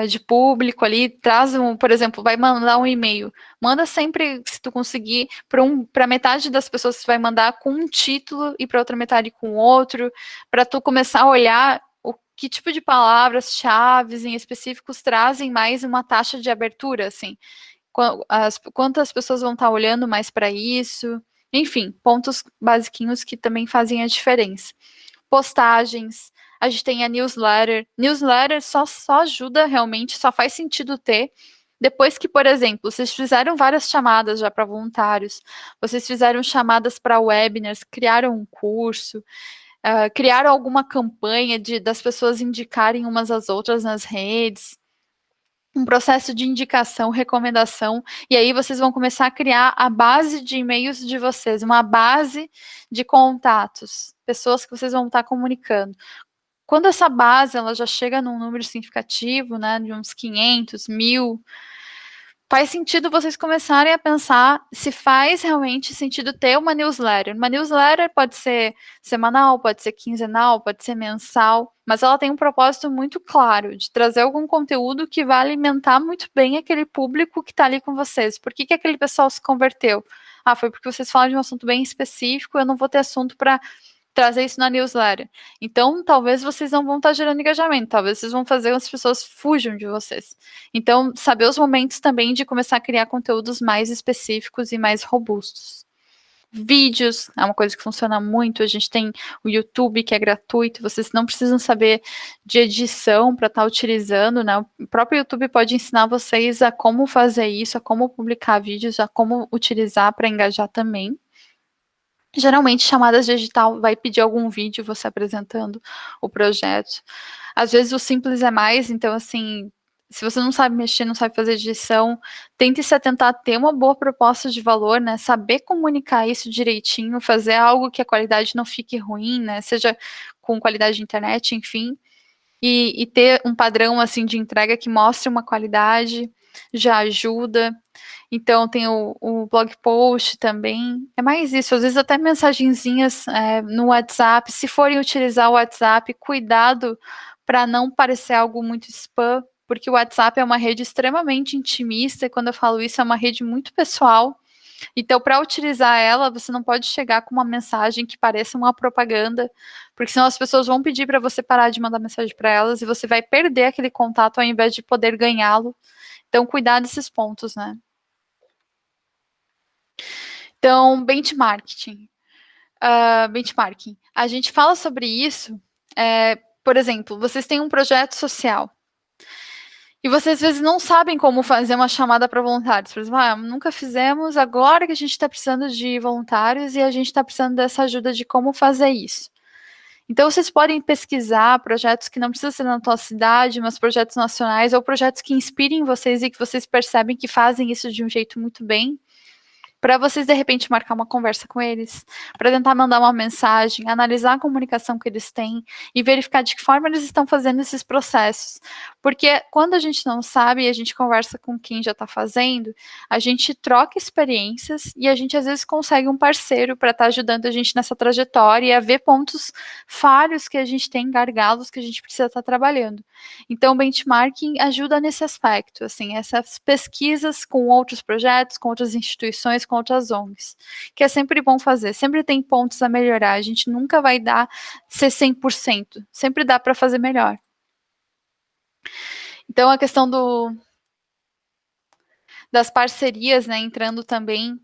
de público ali, traz por exemplo, vai mandar um e-mail, manda sempre, se tu conseguir, para metade das pessoas que vai mandar com um título e para outra metade com outro, para tu começar a olhar que tipo de palavras-chave em específicos trazem mais uma taxa de abertura, assim, quantas pessoas vão estar olhando mais para isso, enfim, pontos basiquinhos que também fazem a diferença. Postagens, a gente tem a newsletter. Newsletter só ajuda realmente, só faz sentido ter depois que, por exemplo, vocês fizeram várias chamadas já para voluntários, vocês fizeram chamadas para webinars, criaram um curso, criaram alguma campanha das pessoas indicarem umas às outras nas redes. um processo de indicação, recomendação, e aí vocês vão começar a criar a base de e-mails de vocês, uma base de contatos, pessoas que vocês vão estar comunicando. Quando essa base ela já chega num número significativo, né, de uns 500, 1000, faz sentido vocês começarem a pensar se faz realmente sentido ter uma newsletter. Uma newsletter pode ser semanal, pode ser quinzenal, pode ser mensal, mas ela tem um propósito muito claro de trazer algum conteúdo que vai alimentar muito bem aquele público que está ali com vocês. Por que, que aquele pessoal se converteu? Ah, foi porque vocês falaram de um assunto bem específico, eu não vou ter assunto para trazer isso na newsletter. Então, talvez vocês não vão estar gerando engajamento, talvez vocês vão fazer as pessoas fujam de vocês. Então, saber os momentos também de começar a criar conteúdos mais específicos e mais robustos. Vídeos é uma coisa que funciona muito. A gente tem o YouTube, que é gratuito, vocês não precisam saber de edição para estar utilizando, né? O próprio YouTube pode ensinar vocês a como fazer isso, a como publicar vídeos, a como utilizar para engajar também. Geralmente, chamadas digital vai pedir algum vídeo você apresentando o projeto. Às vezes o simples é mais, então assim, se você não sabe mexer, não sabe fazer edição, tente se atentar a ter uma boa proposta de valor, né? Saber comunicar isso direitinho, fazer algo que a qualidade não fique ruim, né? Seja com qualidade de internet, enfim, e ter um padrão assim de entrega que mostre uma qualidade já ajuda. Então tem o blog post também. É mais isso, às vezes até mensagenzinhas no WhatsApp. Se forem utilizar o WhatsApp, cuidado para não parecer algo muito spam, porque o WhatsApp é uma rede extremamente intimista, e quando eu falo isso, é uma rede muito pessoal. Então, para utilizar ela, você não pode chegar com uma mensagem que pareça uma propaganda, porque senão as pessoas vão pedir para você parar de mandar mensagem para elas e você vai perder aquele contato ao invés de poder ganhá-lo. Então, cuidar desses pontos, né? Então, benchmarking. Benchmarking. A gente fala sobre isso, por exemplo, vocês têm um projeto social e vocês às vezes não sabem como fazer uma chamada para voluntários. Por exemplo, nunca fizemos, agora que a gente está precisando de voluntários e a gente está precisando dessa ajuda de como fazer isso. Então, vocês podem pesquisar projetos que não precisam ser na tua cidade, mas projetos nacionais ou projetos que inspirem vocês e que vocês percebem que fazem isso de um jeito muito bem, para vocês de repente marcar uma conversa com eles, para tentar mandar uma mensagem, analisar a comunicação que eles têm e verificar de que forma eles estão fazendo esses processos. Porque quando a gente não sabe e a gente conversa com quem já está fazendo, a gente troca experiências e a gente às vezes consegue um parceiro para estar ajudando a gente nessa trajetória e a ver pontos falhos que a gente tem, gargalos que a gente precisa estar trabalhando. Então, o benchmarking ajuda nesse aspecto, assim, essas pesquisas com outros projetos, com outras instituições, com outras ONGs, que é sempre bom fazer, sempre tem pontos a melhorar, a gente nunca vai ser 100%, sempre dá para fazer melhor. Então, a questão das parcerias, né, entrando também,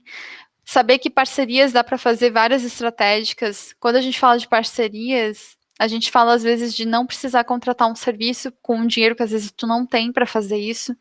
saber que parcerias dá para fazer várias estratégicas. Quando a gente fala de parcerias, a gente fala às vezes de não precisar contratar um serviço com um dinheiro que às vezes tu não tem para fazer isso.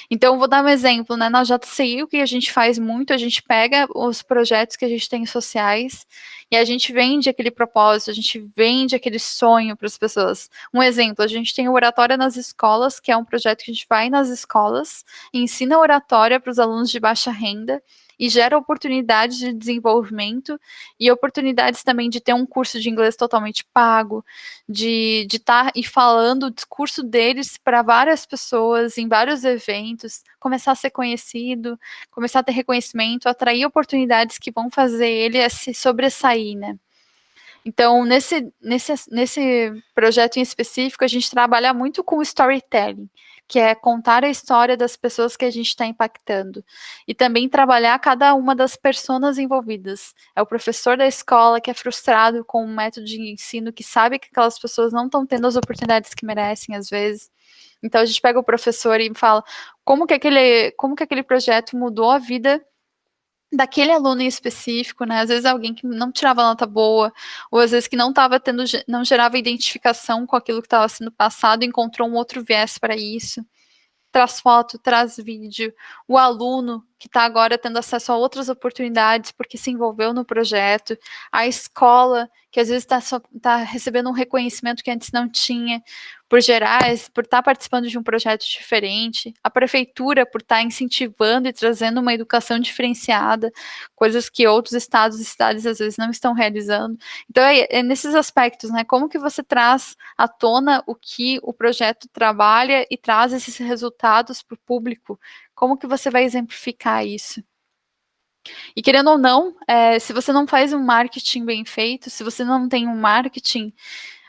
Então, eu vou dar um exemplo, né? Na JCI, o que a gente faz muito, a gente pega os projetos que a gente tem sociais e a gente vende aquele propósito, a gente vende aquele sonho para as pessoas. Um exemplo, a gente tem o Oratória nas Escolas, que é um projeto que a gente vai nas escolas e ensina oratória para os alunos de baixa renda e gera oportunidades de desenvolvimento e oportunidades também de ter um curso de inglês totalmente pago, de estar e falando o discurso deles para várias pessoas em vários eventos, começar a ser conhecido, começar a ter reconhecimento, atrair oportunidades que vão fazer ele a se sobressair, né? Então, nesse projeto em específico, a gente trabalha muito com storytelling, que é contar a história das pessoas que a gente está impactando. E também trabalhar cada uma das personas envolvidas. É o professor da escola que é frustrado com um método de ensino, que sabe que aquelas pessoas não estão tendo as oportunidades que merecem, às vezes. Então, a gente pega o professor e fala como que aquele projeto mudou a vida daquele aluno em específico, né? Às vezes alguém que não tirava nota boa, ou às vezes que não gerava identificação com aquilo que estava sendo passado, encontrou um outro viés para isso. Traz foto, traz vídeo. O aluno que está agora tendo acesso a outras oportunidades porque se envolveu no projeto, a escola, que às vezes está recebendo um reconhecimento que antes não tinha, por por estar participando de um projeto diferente, a prefeitura por estar incentivando e trazendo uma educação diferenciada, coisas que outros estados e cidades às vezes não estão realizando. Então é nesses aspectos, né? Como que você traz à tona o que o projeto trabalha e traz esses resultados para o público? Como que você vai exemplificar isso? E querendo ou não, se você não faz um marketing bem feito, se você não tem um marketing,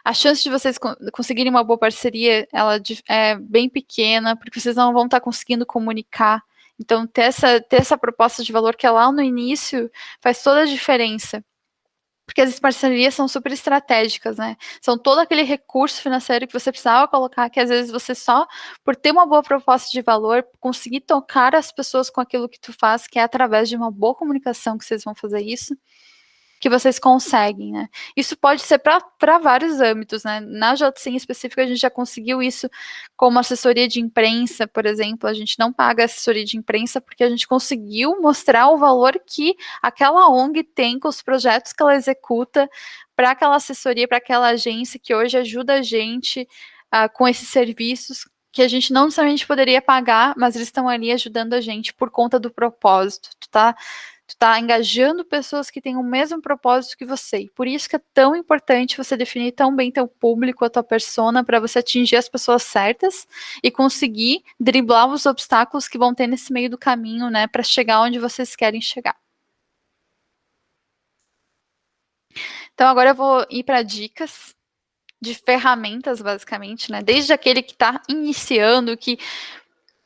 a chance de vocês conseguirem uma boa parceria, ela é bem pequena, porque vocês não vão estar conseguindo comunicar. Então, ter essa proposta de valor que é lá no início faz toda a diferença. Porque as parcerias são super estratégicas, né? São todo aquele recurso financeiro que você precisava colocar, que às vezes você só, por ter uma boa proposta de valor, conseguir tocar as pessoas com aquilo que tu faz, que é através de uma boa comunicação que vocês vão fazer isso, que vocês conseguem, né? Isso pode ser para vários âmbitos, né? Na JC em específico, a gente já conseguiu isso como assessoria de imprensa, por exemplo. A gente não paga assessoria de imprensa porque a gente conseguiu mostrar o valor que aquela ONG tem com os projetos que ela executa para aquela assessoria, para aquela agência que hoje ajuda a gente com esses serviços que a gente não necessariamente poderia pagar, mas eles estão ali ajudando a gente por conta do propósito, tá? Tu tá engajando pessoas que têm o mesmo propósito que você. E por isso que é tão importante você definir tão bem teu público, a tua persona, para você atingir as pessoas certas e conseguir driblar os obstáculos que vão ter nesse meio do caminho, né, para chegar onde vocês querem chegar. Então agora eu vou ir para dicas de ferramentas, basicamente, né? Desde aquele que está iniciando, que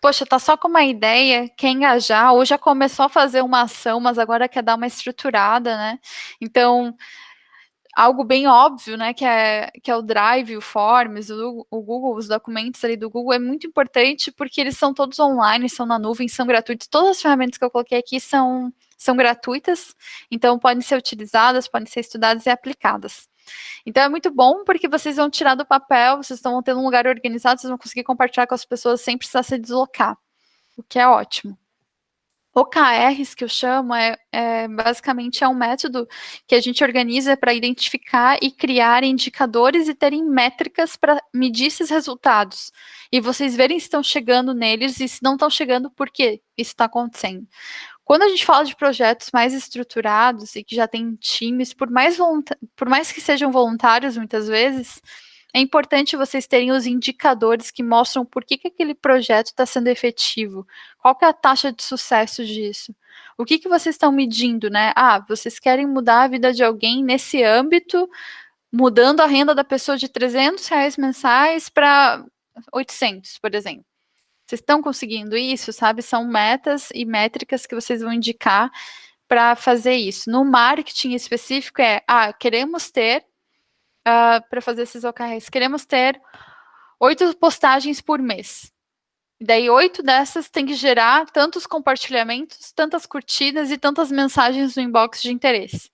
poxa, tá só com uma ideia, quer engajar, ou já começou a fazer uma ação, mas agora quer dar uma estruturada, né? Então, algo bem óbvio, né, que é o Drive, o Forms, o Google, os documentos ali do Google é muito importante porque eles são todos online, são na nuvem, são gratuitos. Todas as ferramentas que eu coloquei aqui são gratuitas, então podem ser utilizadas, podem ser estudadas e aplicadas. Então é muito bom porque vocês vão tirar do papel, vocês estão tendo um lugar organizado, vocês vão conseguir compartilhar com as pessoas sem precisar se deslocar, o que é ótimo. OKRs, que eu chamo, basicamente é um método que a gente organiza para identificar e criar indicadores e terem métricas para medir esses resultados. E vocês verem se estão chegando neles e se não estão chegando, por que isso está acontecendo. Quando a gente fala de projetos mais estruturados e que já tem times, por mais que sejam voluntários muitas vezes, é importante vocês terem os indicadores que mostram por que aquele projeto está sendo efetivo. Qual que é a taxa de sucesso disso? O que vocês estão medindo, né? Vocês querem mudar a vida de alguém nesse âmbito, mudando a renda da pessoa de R$ 300 mensais para 800, por exemplo. Vocês estão conseguindo isso, sabe? São metas e métricas que vocês vão indicar para fazer isso. No marketing específico queremos ter para fazer esses OKRs. Queremos ter 8 postagens por mês. E daí 8 dessas tem que gerar tantos compartilhamentos, tantas curtidas e tantas mensagens no inbox de interesse.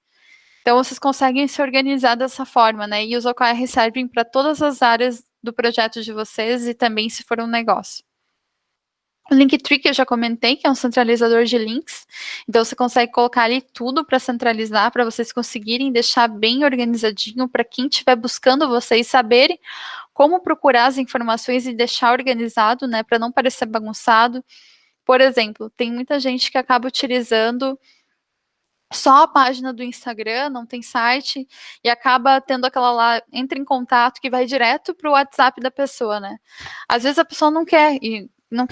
Então vocês conseguem se organizar dessa forma, né? E os OKRs servem para todas as áreas do projeto de vocês e também se for um negócio. O Linktree, que eu já comentei, que é um centralizador de links. Então, você consegue colocar ali tudo para centralizar, para vocês conseguirem deixar bem organizadinho, para quem estiver buscando vocês saberem como procurar as informações e deixar organizado, né, para não parecer bagunçado. Por exemplo, tem muita gente que acaba utilizando só a página do Instagram, não tem site, e acaba tendo aquela lá, entra em contato, que vai direto para o WhatsApp da pessoa, né? Às vezes a pessoa não quer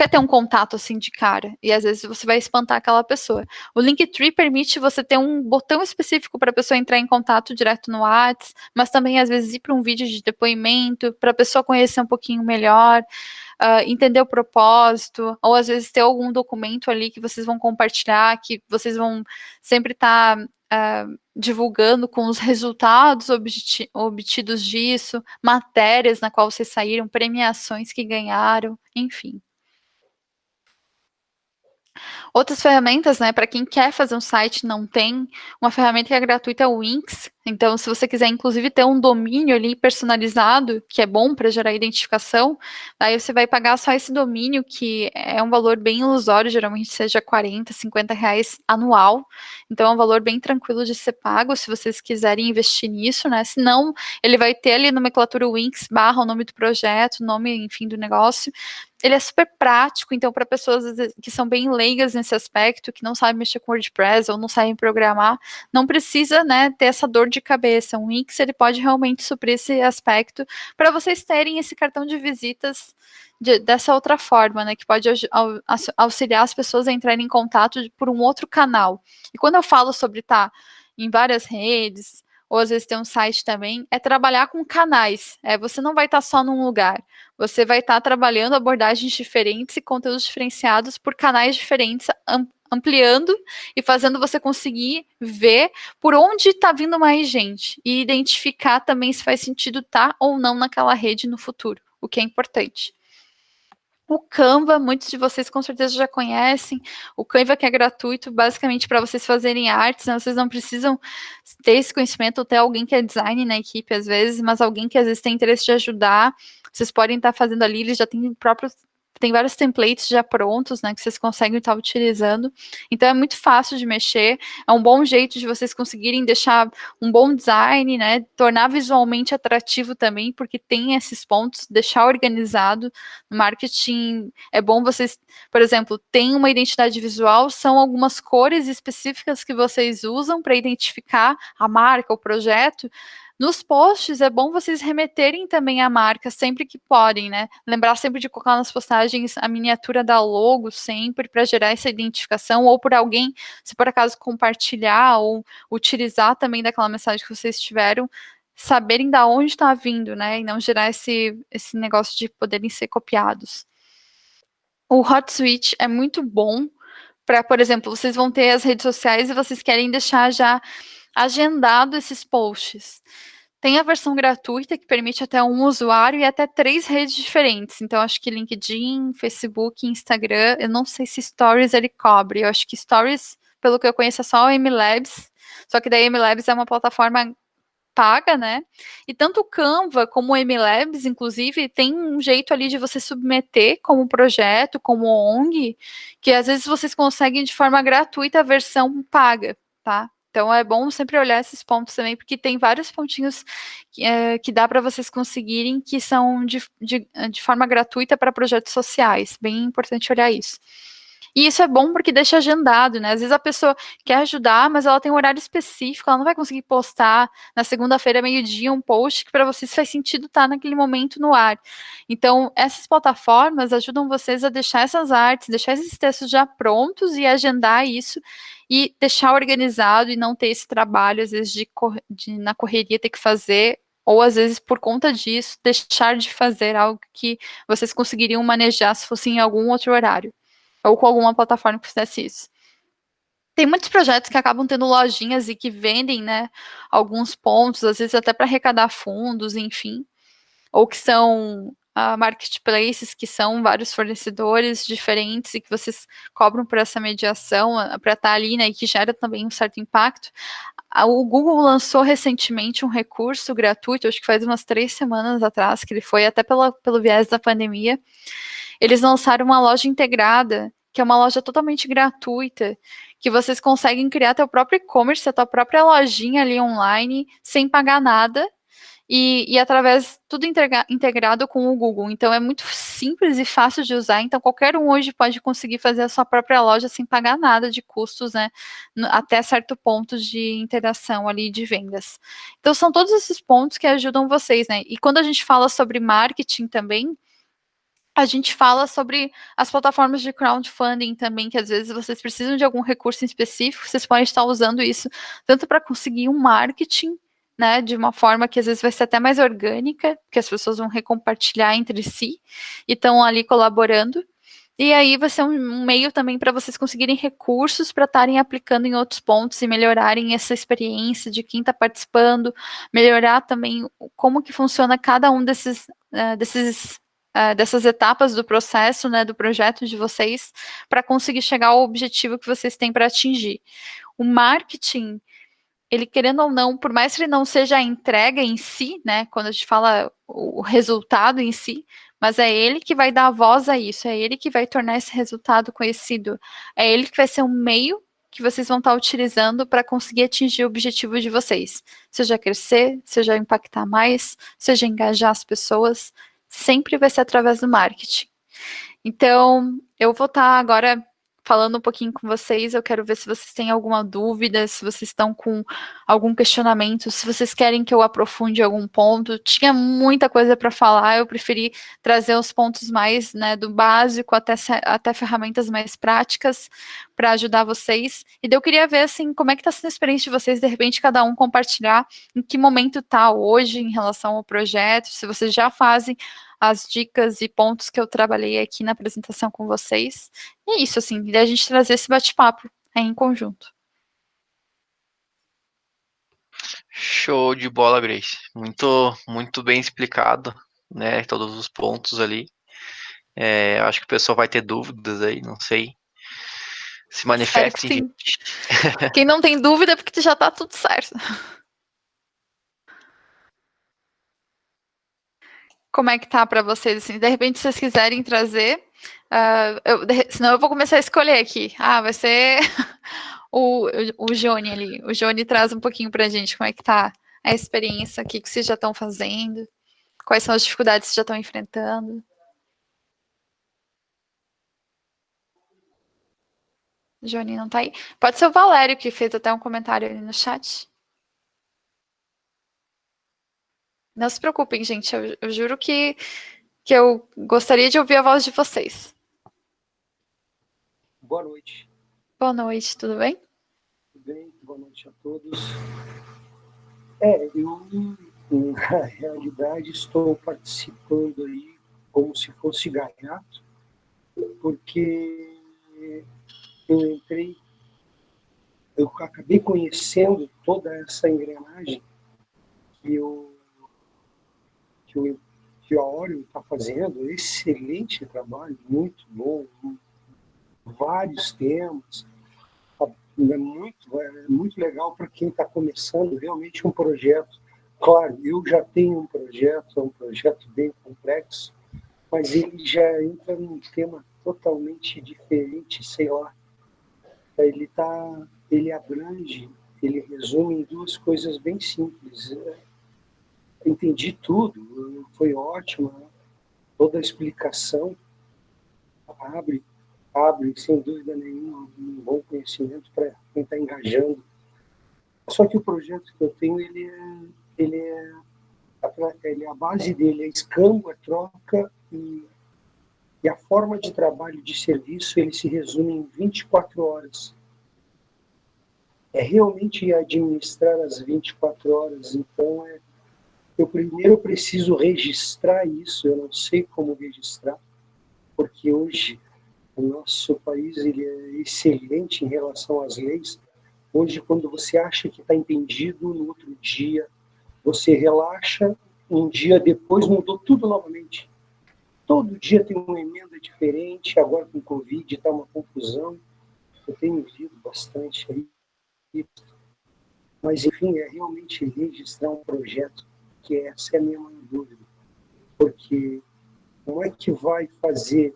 ter um contato assim de cara, e às vezes você vai espantar aquela pessoa. O Linktree permite você ter um botão específico para a pessoa entrar em contato direto no WhatsApp, mas também às vezes ir para um vídeo de depoimento, para a pessoa conhecer um pouquinho melhor, entender o propósito, ou às vezes ter algum documento ali que vocês vão compartilhar, que vocês vão sempre estar divulgando com os resultados obtidos disso, matérias na qual vocês saíram, premiações que ganharam, enfim. Outras ferramentas, né, para quem quer fazer um site não tem, uma ferramenta que é gratuita é o Wix, Então, se você quiser, inclusive, ter um domínio ali personalizado, que é bom para gerar identificação, aí você vai pagar só esse domínio, que é um valor bem ilusório, geralmente seja 40, 50 reais anual. Então, é um valor bem tranquilo de ser pago, se vocês quiserem investir nisso, né? Senão, ele vai ter ali a nomenclatura Wix, barra o nome do projeto, nome, enfim, do negócio. Ele é super prático, então, para pessoas que são bem leigas nesse aspecto, que não sabem mexer com WordPress ou não sabem programar, não precisa, né, ter essa dor de cabeça. Um Wix, ele pode realmente suprir esse aspecto para vocês terem esse cartão de visitas dessa outra forma, né, que pode auxiliar as pessoas a entrarem em contato por um outro canal. E quando eu falo sobre estar em várias redes, ou às vezes ter um site também, é trabalhar com canais. Você não vai estar só num lugar. Você vai estar trabalhando abordagens diferentes e conteúdos diferenciados por canais diferentes, ampliando e fazendo você conseguir ver por onde está vindo mais gente e identificar também se faz sentido estar ou não naquela rede no futuro, o que é importante. O Canva, muitos de vocês com certeza já conhecem. O Canva que é gratuito, basicamente para vocês fazerem artes, né? Vocês não precisam ter esse conhecimento, ou ter alguém que é design na equipe às vezes, mas alguém que às vezes tem interesse de ajudar. Vocês podem estar fazendo ali, eles já têm próprios. Tem vários templates já prontos, né, que vocês conseguem estar utilizando. Então é muito fácil de mexer, é um bom jeito de vocês conseguirem deixar um bom design, né, tornar visualmente atrativo também, porque tem esses pontos, deixar organizado. No marketing é bom vocês, por exemplo, tem uma identidade visual, são algumas cores específicas que vocês usam para identificar a marca, o projeto. Nos posts é bom vocês remeterem também a marca sempre que podem, né? Lembrar sempre de colocar nas postagens a miniatura da logo sempre para gerar essa identificação, ou por alguém, se por acaso compartilhar ou utilizar também daquela mensagem que vocês tiveram, saberem da onde está vindo, né? E não gerar esse negócio de poderem ser copiados. O Hotsuite é muito bom para, por exemplo, vocês vão ter as redes sociais e vocês querem deixar já agendado esses posts. Tem a versão gratuita, que permite até um usuário e até 3 redes diferentes. Então, acho que LinkedIn, Facebook, Instagram. Eu não sei se Stories ele cobre. Eu acho que Stories, pelo que eu conheço, é só o MLabs. Só que daí MLabs é uma plataforma paga, né? E tanto o Canva como o MLabs, inclusive, tem um jeito ali de você submeter como projeto, como ONG, que às vezes vocês conseguem de forma gratuita a versão paga, tá? Então é bom sempre olhar esses pontos também, porque tem vários pontinhos que dá para vocês conseguirem que são de forma gratuita para projetos sociais. Bem importante olhar isso. E isso é bom porque deixa agendado, né? Às vezes a pessoa quer ajudar, mas ela tem um horário específico, ela não vai conseguir postar na segunda-feira, meio-dia, um post que para vocês faz sentido estar naquele momento no ar. Então, essas plataformas ajudam vocês a deixar essas artes, deixar esses textos já prontos e agendar isso e deixar organizado e não ter esse trabalho, às vezes, na correria ter que fazer, ou às vezes, por conta disso, deixar de fazer algo que vocês conseguiriam manejar se fosse em algum outro horário ou com alguma plataforma que fizesse isso. Tem muitos projetos que acabam tendo lojinhas e que vendem, né, alguns pontos, às vezes até para arrecadar fundos, enfim, ou que são marketplaces, que são vários fornecedores diferentes e que vocês cobram por essa mediação para estar ali, né, e que gera também um certo impacto. O Google lançou recentemente um recurso gratuito, acho que faz umas 3 semanas atrás, que ele foi até pelo viés da pandemia. Eles lançaram uma loja integrada, que é uma loja totalmente gratuita, que vocês conseguem criar teu próprio e-commerce, a tua própria lojinha ali online, sem pagar nada, e através, tudo integrado com o Google. Então, é muito simples e fácil de usar, então qualquer um hoje pode conseguir fazer a sua própria loja sem pagar nada de custos, né, até certo ponto de interação ali de vendas. Então, são todos esses pontos que ajudam vocês, né, e quando a gente fala sobre marketing também, a gente fala sobre as plataformas de crowdfunding também, que às vezes vocês precisam de algum recurso em específico, vocês podem estar usando isso tanto para conseguir um marketing, né, de uma forma que às vezes vai ser até mais orgânica, que as pessoas vão recompartilhar entre si e estão ali colaborando. E aí vai ser um meio também para vocês conseguirem recursos para estarem aplicando em outros pontos e melhorarem essa experiência de quem está participando, melhorar também como que funciona cada um dessas etapas do processo, né, do projeto de vocês, para conseguir chegar ao objetivo que vocês têm para atingir. O marketing, ele querendo ou não, por mais que ele não seja a entrega em si, né, quando a gente fala o resultado em si, mas é ele que vai dar voz a isso, é ele que vai tornar esse resultado conhecido, é ele que vai ser um meio que vocês vão estar utilizando para conseguir atingir o objetivo de vocês, seja crescer, seja impactar mais, seja engajar as pessoas, sempre vai ser através do marketing. Então, eu vou estar agora falando um pouquinho com vocês. Eu quero ver se vocês têm alguma dúvida, se vocês estão com algum questionamento, se vocês querem que eu aprofunde algum ponto. Tinha muita coisa para falar, eu preferi trazer os pontos mais, né, do básico até ferramentas mais práticas para ajudar vocês. E daí eu queria ver, assim, como é que está sendo a experiência de vocês, de repente, cada um compartilhar em que momento está hoje em relação ao projeto, se vocês já fazem as dicas e pontos que eu trabalhei aqui na apresentação com vocês. E é isso, assim, e a gente trazer esse bate-papo aí em conjunto. Show de bola, Grace. Muito bem explicado, né? Todos os pontos ali. Acho que o pessoal vai ter dúvidas aí, não sei. Se Espero que manifestem, sim. gente. Quem não tem dúvida é porque já tá tudo certo. Como é que tá para vocês, assim? De repente, se vocês quiserem trazer, senão eu vou começar a escolher aqui. Vai ser o Johnny ali. O Johnny traz um pouquinho pra gente como é que tá a experiência, o que vocês já estão fazendo, quais são as dificuldades que vocês já estão enfrentando. O Johnny não tá aí. Pode ser o Valério, que fez até um comentário ali no chat. Não se preocupem, gente. Eu juro que eu gostaria de ouvir a voz de vocês. Boa noite. Boa noite, tudo bem? Tudo bem? Boa noite a todos. Eu, na realidade, estou participando aí como se fosse gaiato, porque eu acabei conhecendo toda essa engrenagem que que a Oreo está fazendo. Excelente trabalho, muito bom, vários temas. É muito legal para quem está começando realmente um projeto. Claro, eu já tenho um projeto, é um projeto bem complexo, mas ele já entra num tema totalmente diferente, sei lá. Ele abrange, ele resume em duas coisas bem simples. Entendi tudo, foi ótimo, né? Toda a explicação abre, sem dúvida nenhuma, um bom conhecimento para quem está engajando. Só que o projeto que eu tenho, a base dele é escambo, é troca e a forma de trabalho de serviço, ele se resume em 24 horas. É realmente administrar as 24 horas. Então, eu primeiro preciso registrar isso. Eu não sei como registrar, porque hoje o nosso país ele é excelente em relação às leis. Hoje, quando você acha que está entendido, no outro dia você relaxa, um dia depois mudou tudo novamente. Todo dia tem uma emenda diferente, agora com o Covid está uma confusão. Eu tenho ouvido bastante aí. Mas, enfim, é realmente registrar um projeto, que essa é a minha maior dúvida. Porque como é que vai fazer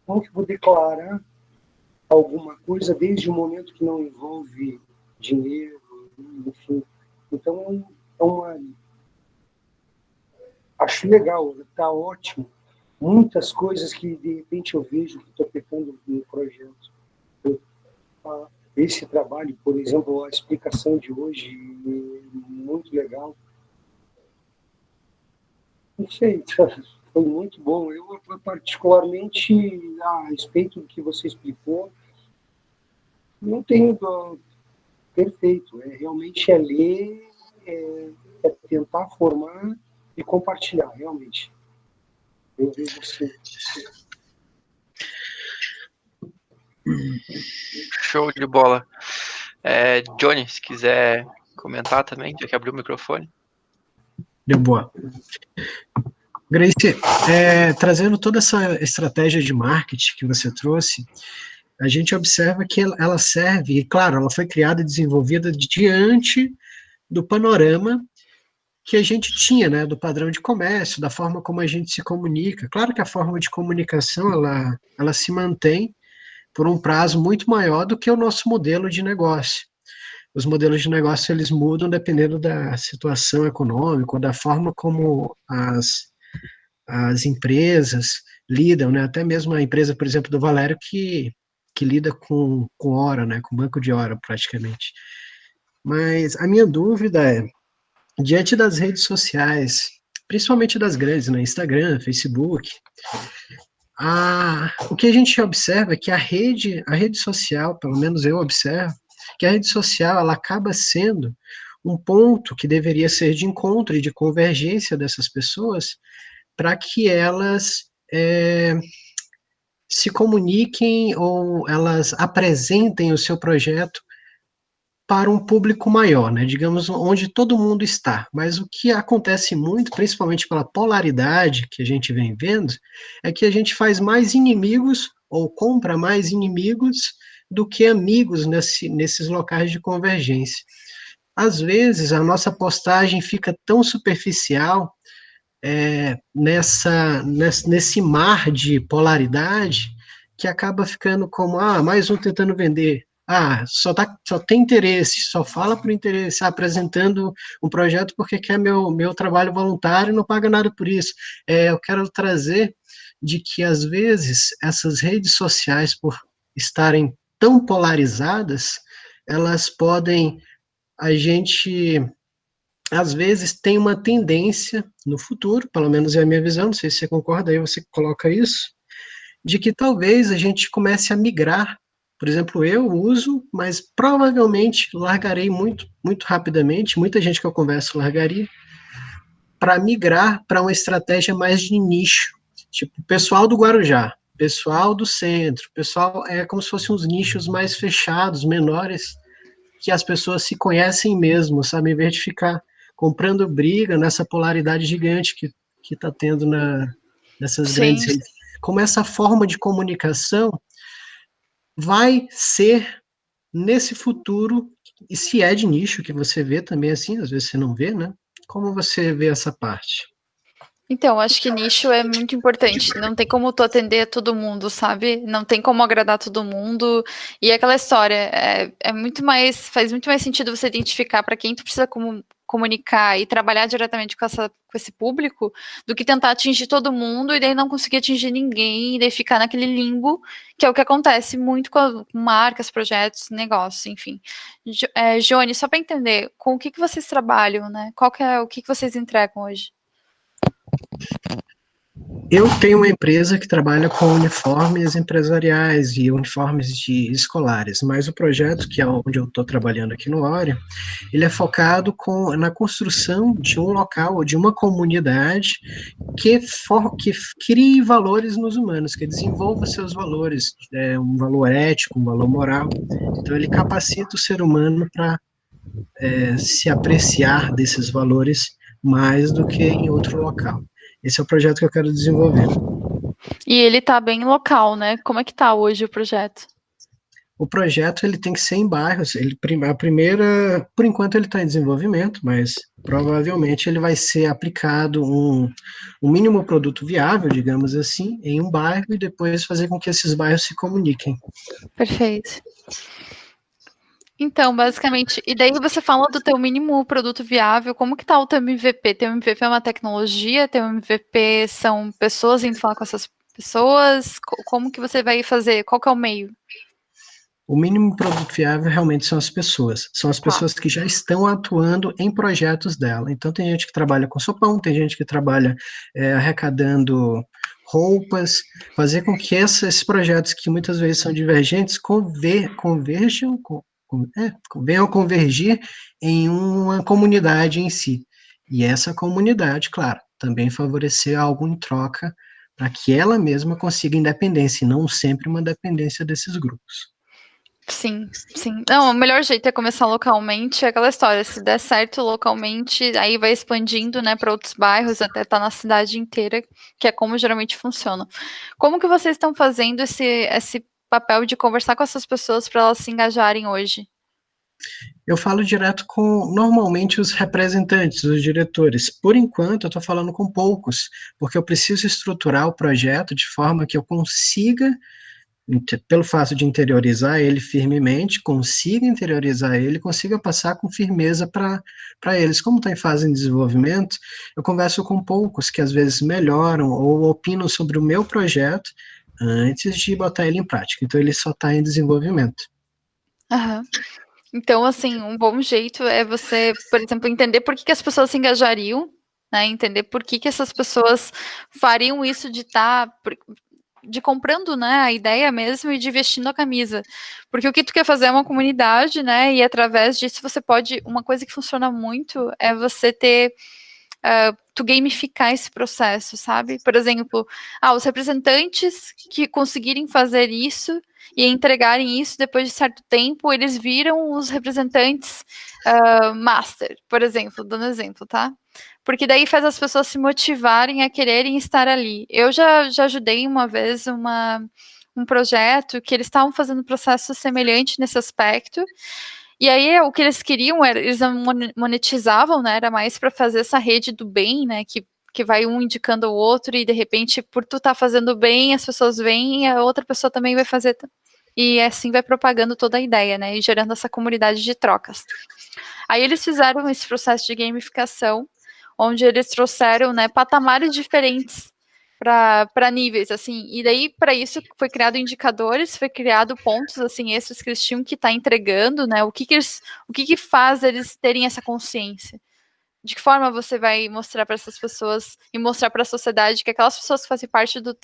como que vou declarar alguma coisa desde o momento que não envolve dinheiro, enfim. Então, acho legal, está ótimo. Muitas coisas que, de repente, eu vejo que estou pecando no projeto. Esse trabalho, por exemplo, a explicação de hoje, é muito legal. Não sei, foi muito bom. Eu, particularmente, a respeito do que você explicou, não tenho perfeito. Realmente é ler, é tentar formar e compartilhar, realmente. Eu vejo assim. Show de bola. Johnny, se quiser comentar também, já que abriu o microfone. Deu boa. Grace, trazendo toda essa estratégia de marketing que você trouxe, a gente observa que ela serve, e claro, ela foi criada e desenvolvida diante do panorama que a gente tinha, né, do padrão de comércio, da forma como a gente se comunica. Claro que a forma de comunicação, ela se mantém por um prazo muito maior do que o nosso modelo de negócio. Os modelos de negócio, eles mudam dependendo da situação econômica, ou da forma como as empresas lidam, né, até mesmo a empresa, por exemplo, do Valério, que lida com hora, né, com banco de hora, praticamente. Mas a minha dúvida é, diante das redes sociais, principalmente das grandes, né, Instagram, Facebook, o que a gente observa é que a rede social, pelo menos eu observo, que a rede social ela acaba sendo um ponto que deveria ser de encontro e de convergência dessas pessoas para que elas se comuniquem ou elas apresentem o seu projeto para um público maior, né? Digamos, onde todo mundo está. Mas o que acontece muito, principalmente pela polaridade que a gente vem vendo, é que a gente faz mais inimigos ou compra mais inimigos do que amigos nesses locais de convergência. Às vezes, a nossa postagem fica tão superficial nesse mar de polaridade que acaba ficando como, mais um tentando vender. Só tem interesse, só fala por interesse, apresentando um projeto porque quer meu trabalho voluntário e não paga nada por isso. Eu quero trazer de que, às vezes, essas redes sociais, por estarem tão polarizadas, elas podem, a gente, às vezes, tem uma tendência no futuro, pelo menos é a minha visão, não sei se você concorda, aí você coloca isso, de que talvez a gente comece a migrar. Por exemplo, eu uso, mas provavelmente largarei muito, muito rapidamente, muita gente que eu converso largaria, para migrar para uma estratégia mais de nicho, tipo, pessoal do Guarujá, pessoal do centro, pessoal, é como se fossem uns nichos mais fechados, menores, que as pessoas se conhecem mesmo, sabe, em vez de ficar comprando briga nessa polaridade gigante que está tendo nessas grandes Sim. redes. Como essa forma de comunicação vai ser nesse futuro, e se é de nicho que você vê também assim, às vezes você não vê, né? Como você vê essa parte? Então, acho que nicho é muito importante. Não tem como tu atender todo mundo, sabe? Não tem como agradar todo mundo. E aquela história, faz muito mais sentido você identificar para quem tu precisa comunicar e trabalhar diretamente com esse público do que tentar atingir todo mundo e daí não conseguir atingir ninguém e daí ficar naquele limbo, que é o que acontece muito com marcas, projetos, negócios, enfim. Johnny, só para entender, com o que vocês trabalham, né? O que vocês entregam hoje? Eu tenho uma empresa que trabalha com uniformes empresariais e uniformes escolares, mas o projeto, que é onde eu estou trabalhando aqui no Ório, ele é focado na construção de um local ou de uma comunidade que crie valores nos humanos, que desenvolva seus valores, um valor ético, um valor moral. Então, ele capacita o ser humano para se apreciar desses valores mais do que em outro local. Esse é o projeto que eu quero desenvolver. E ele está bem local, né? Como é que está hoje o projeto? O projeto ele tem que ser em bairros. Por enquanto ele está em desenvolvimento, mas provavelmente ele vai ser aplicado um mínimo produto viável, digamos assim, em um bairro e depois fazer com que esses bairros se comuniquem. Perfeito. Então, basicamente, e daí você fala do teu mínimo produto viável, como que tá o teu MVP? Teu MVP é uma tecnologia? Teu MVP são pessoas indo falar com essas pessoas? Como que você vai fazer? Qual que é o meio? O mínimo produto viável realmente são as pessoas. São as pessoas que já estão atuando em projetos dela. Então, tem gente que trabalha com sopão, tem gente que trabalha arrecadando roupas, fazer com que esses projetos que muitas vezes são divergentes venham convergir em uma comunidade em si. E essa comunidade, claro, também favorecer algo em troca para que ela mesma consiga independência, e não sempre uma dependência desses grupos. Sim, sim. Não, o melhor jeito é começar localmente, é aquela história, se der certo localmente, aí vai expandindo, né, para outros bairros, até estar na cidade inteira, que é como geralmente funciona. Como que vocês estão fazendo esse papel de conversar com essas pessoas para elas se engajarem hoje? Eu falo direto com, normalmente, os representantes, os diretores. Por enquanto, eu estou falando com poucos, porque eu preciso estruturar o projeto de forma que eu consiga, pelo fato de interiorizar ele firmemente, consiga interiorizar ele, consiga passar com firmeza para eles. Como está em fase de desenvolvimento, eu converso com poucos que às vezes melhoram ou opinam sobre o meu projeto antes de botar ele em prática. Então, ele só está em desenvolvimento. Aham. Então, assim, um bom jeito é você, por exemplo, entender por que as pessoas se engajariam, né? Entender por que essas pessoas fariam isso de comprando, né, a ideia mesmo e de vestindo a camisa. Porque o que tu quer fazer é uma comunidade, né? E através disso você pode. Uma coisa que funciona muito é você ter. Tu gamificar esse processo, sabe? Por exemplo, os representantes que conseguirem fazer isso e entregarem isso depois de certo tempo, eles viram os representantes master, por exemplo, dando exemplo, tá? Porque daí faz as pessoas se motivarem a quererem estar ali. Eu já ajudei uma vez um projeto que eles estavam fazendo um processo semelhante nesse aspecto, e aí o que eles queriam era, eles não monetizavam, né? Era mais para fazer essa rede do bem, né? Que vai um indicando o outro, e de repente, por tu tá fazendo bem, as pessoas vêm e a outra pessoa também vai fazer. E assim vai propagando toda a ideia, né? E gerando essa comunidade de trocas. Aí eles fizeram esse processo de gamificação, onde eles trouxeram, né, patamares diferentes para níveis, assim, e daí para isso foi criado indicadores, foi criado pontos, assim, esses que eles tinham que estar entregando, né, o que faz eles terem essa consciência, de que forma você vai mostrar para essas pessoas e mostrar para a sociedade que aquelas pessoas que fazem parte do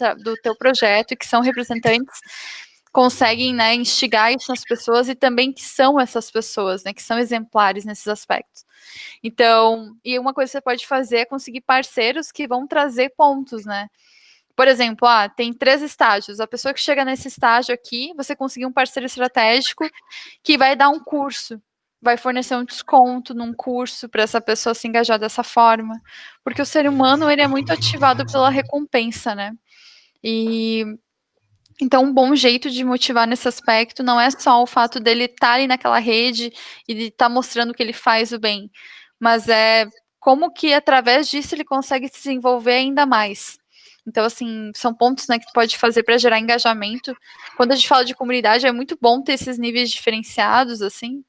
teu projeto e que são representantes conseguem, né, instigar isso nas pessoas e também que são essas pessoas, né, que são exemplares nesses aspectos. Então, e uma coisa que você pode fazer é conseguir parceiros que vão trazer pontos, né? Por exemplo, tem 3 estágios. A pessoa que chega nesse estágio aqui, você conseguir um parceiro estratégico que vai dar um curso, vai fornecer um desconto num curso para essa pessoa se engajar dessa forma. Porque o ser humano, ele é muito ativado pela recompensa, né? E então, um bom jeito de motivar nesse aspecto não é só o fato dele estar ali naquela rede e de estar mostrando que ele faz o bem, mas é como que através disso ele consegue se desenvolver ainda mais. Então, assim, são pontos, né, que tu pode fazer para gerar engajamento. Quando a gente fala de comunidade, é muito bom ter esses níveis diferenciados, assim,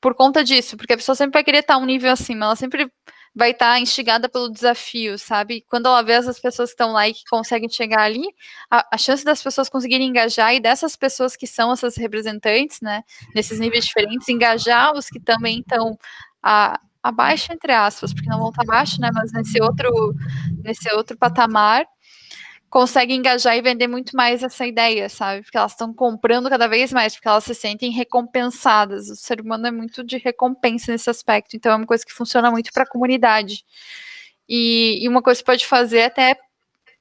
por conta disso, porque a pessoa sempre vai querer estar um nível acima, ela sempre vai estar instigada pelo desafio, sabe? Quando ela vê essas pessoas que estão lá e que conseguem chegar ali, a chance das pessoas conseguirem engajar e dessas pessoas que são essas representantes, né, nesses níveis diferentes, engajar os que também estão abaixo, entre aspas, porque não vão estar abaixo, né, mas nesse outro patamar, consegue engajar e vender muito mais essa ideia, sabe? Porque elas estão comprando cada vez mais, porque elas se sentem recompensadas. O ser humano é muito de recompensa nesse aspecto, então é uma coisa que funciona muito para a comunidade. E uma coisa que pode fazer até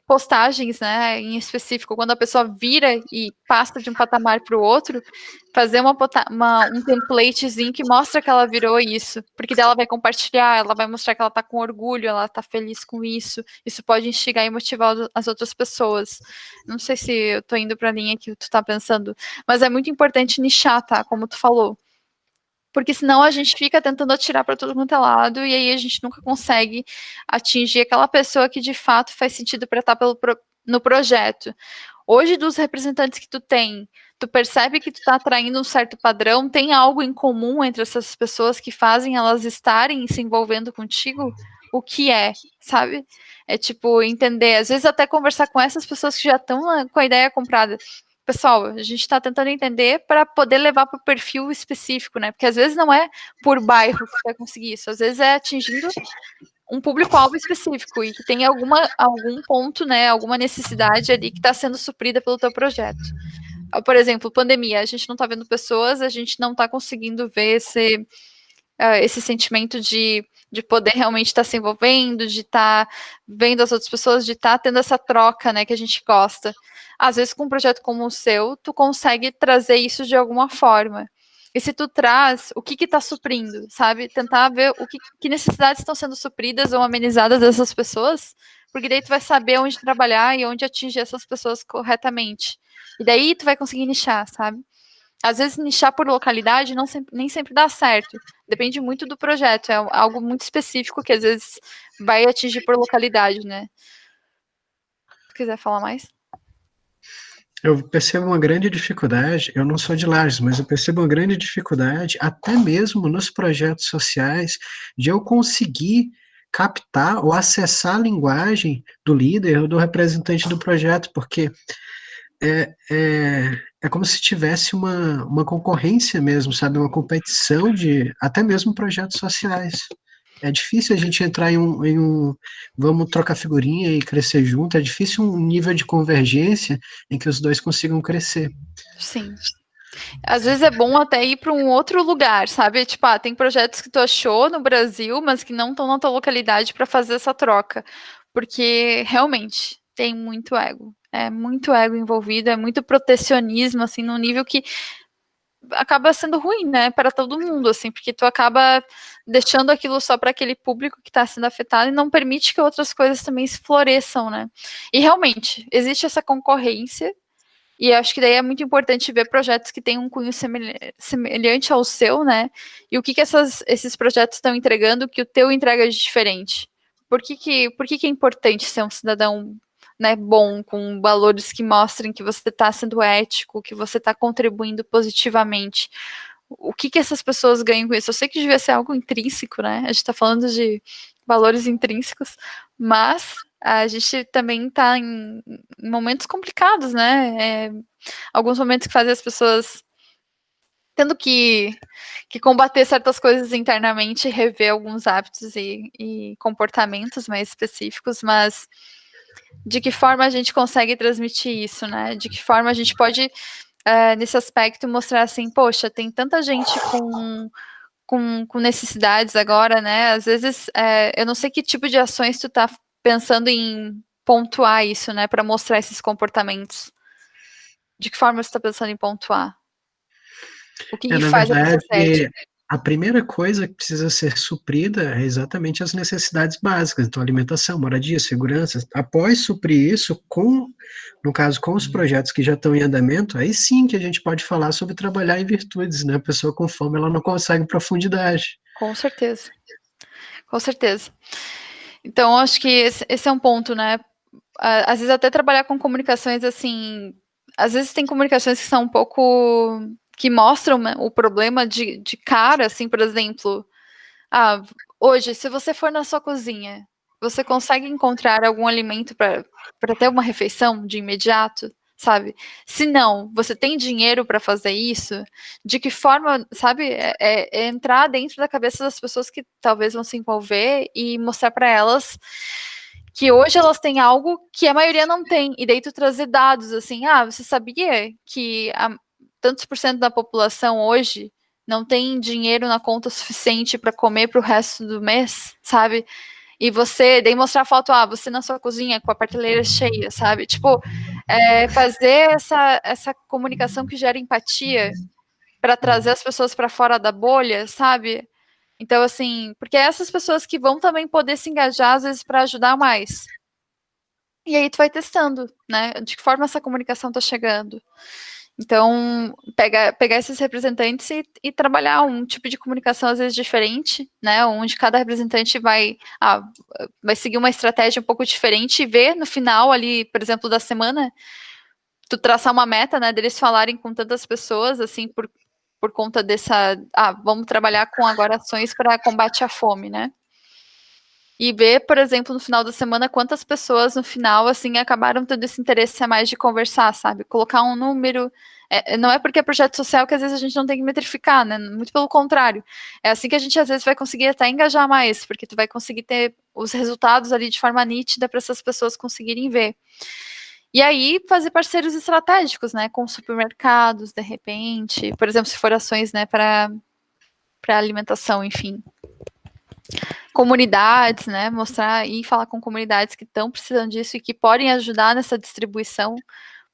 postagens, né, em específico, quando a pessoa vira e passa de um patamar para o outro, fazer um templatezinho que mostra que ela virou isso, porque daí ela vai compartilhar, ela vai mostrar que ela está com orgulho, ela está feliz com isso pode instigar e motivar as outras pessoas. Não sei se eu estou indo para a linha que tu está pensando, mas é muito importante nichar, tá, como tu falou, porque senão a gente fica tentando atirar para todo quanto é lado e aí a gente nunca consegue atingir aquela pessoa que de fato faz sentido para estar no projeto. Hoje, dos representantes que tu tem, tu percebe que tu está atraindo um certo padrão? Tem algo em comum entre essas pessoas que fazem elas estarem se envolvendo contigo? O que é, sabe? É tipo, entender, às vezes até conversar com essas pessoas que já estão com a ideia comprada. Pessoal, a gente está tentando entender para poder levar para o perfil específico, né? Porque às vezes não é por bairro que você vai conseguir isso, às vezes é atingindo um público-alvo específico e que tem algum ponto, né, alguma necessidade ali que está sendo suprida pelo teu projeto. Por exemplo, pandemia, a gente não está vendo pessoas, a gente não está conseguindo ver esse sentimento de poder realmente estar se envolvendo, de estar vendo as outras pessoas, de estar tendo essa troca, né, que a gente gosta. Às vezes, com um projeto como o seu, tu consegue trazer isso de alguma forma. E se tu traz, o que está suprindo, sabe? Tentar ver que necessidades estão sendo supridas ou amenizadas dessas pessoas, porque daí tu vai saber onde trabalhar e onde atingir essas pessoas corretamente. E daí tu vai conseguir nichar, sabe? Às vezes, nichar por localidade nem sempre dá certo. Depende muito do projeto. É algo muito específico que, às vezes, vai atingir por localidade, né? Se quiser falar mais. Eu percebo uma grande dificuldade, eu não sou de Lages, mas eu percebo uma grande dificuldade, até mesmo nos projetos sociais, de eu conseguir captar ou acessar a linguagem do líder ou do representante do projeto, porque é como se tivesse uma concorrência mesmo, sabe? Uma competição de até mesmo projetos sociais. É difícil a gente entrar vamos trocar figurinha e crescer junto, é difícil um nível de convergência em que os dois consigam crescer. Sim. Às vezes é bom até ir para um outro lugar, sabe? Tipo, tem projetos que tu achou no Brasil, mas que não estão na tua localidade para fazer essa troca. Porque realmente tem muito ego. É muito ego envolvido, é muito protecionismo, assim, num nível que acaba sendo ruim, né, para todo mundo, assim, porque tu acaba deixando aquilo só para aquele público que está sendo afetado e não permite que outras coisas também se floresçam, né? E realmente, existe essa concorrência, e acho que daí é muito importante ver projetos que têm um cunho semelhante ao seu, né? E o que esses projetos estão entregando que o teu entrega de diferente. Por que é importante ser um cidadão, né, bom, com valores que mostrem que você está sendo ético, que você está contribuindo positivamente? O que essas pessoas ganham com isso? Eu sei que devia ser algo intrínseco, né? A gente está falando de valores intrínsecos, mas a gente também está em momentos complicados, né? Alguns momentos que fazem as pessoas tendo que combater certas coisas internamente, rever alguns hábitos e comportamentos mais específicos, mas de que forma a gente consegue transmitir isso, né? De que forma a gente pode, nesse aspecto, mostrar assim, poxa, tem tanta gente com necessidades agora, né? Às vezes, eu não sei que tipo de ações tu tá pensando em pontuar isso, né? Para mostrar esses comportamentos. De que forma você está pensando em pontuar? O que Na faz a pessoa ser verdade, ética? a primeira coisa que precisa ser suprida é exatamente as necessidades básicas, então alimentação, moradia, segurança. Após suprir isso, no caso, com os projetos que já estão em andamento, aí sim que a gente pode falar sobre trabalhar em virtudes, né? A pessoa com fome, ela não consegue profundidade. Com certeza. Com certeza. Então, acho que esse é um ponto, né? Às vezes até trabalhar com comunicações assim, às vezes tem comunicações que são um pouco que mostram, né, o problema de cara, assim, por exemplo, hoje, se você for na sua cozinha, você consegue encontrar algum alimento para ter uma refeição de imediato, sabe? Se não, você tem dinheiro para fazer isso, de que forma, sabe? É entrar dentro da cabeça das pessoas que talvez vão se envolver e mostrar para elas que hoje elas têm algo que a maioria não tem, e daí tu trazer dados assim, você sabia que tantos por cento da população hoje não tem dinheiro na conta suficiente para comer para o resto do mês, sabe? E você, daí mostrar a foto, você na sua cozinha com a prateleira cheia, sabe? Tipo, fazer essa comunicação que gera empatia para trazer as pessoas para fora da bolha, sabe? Então, assim, porque é essas pessoas que vão também poder se engajar, às vezes, para ajudar mais. E aí tu vai testando, né? De que forma essa comunicação tá chegando. Então, pegar esses representantes e trabalhar um tipo de comunicação, às vezes, diferente, né? Onde cada representante vai seguir uma estratégia um pouco diferente e ver no final ali, por exemplo, da semana, tu traçar uma meta, né? Deles falarem com tantas pessoas, assim, por conta dessa... vamos trabalhar com agora ações para combate à fome, né? E ver, por exemplo, no final da semana, quantas pessoas no final, assim, acabaram tendo esse interesse a mais de conversar, sabe? Colocar um número. Não é porque é projeto social que às vezes a gente não tem que metrificar, né? Muito pelo contrário. É assim que a gente às vezes vai conseguir até engajar mais, porque tu vai conseguir ter os resultados ali de forma nítida para essas pessoas conseguirem ver. E aí, fazer parceiros estratégicos, né? Com supermercados, de repente. Por exemplo, se for ações, né, para para alimentação, enfim. Comunidades, né, mostrar e falar com comunidades que estão precisando disso e que podem ajudar nessa distribuição,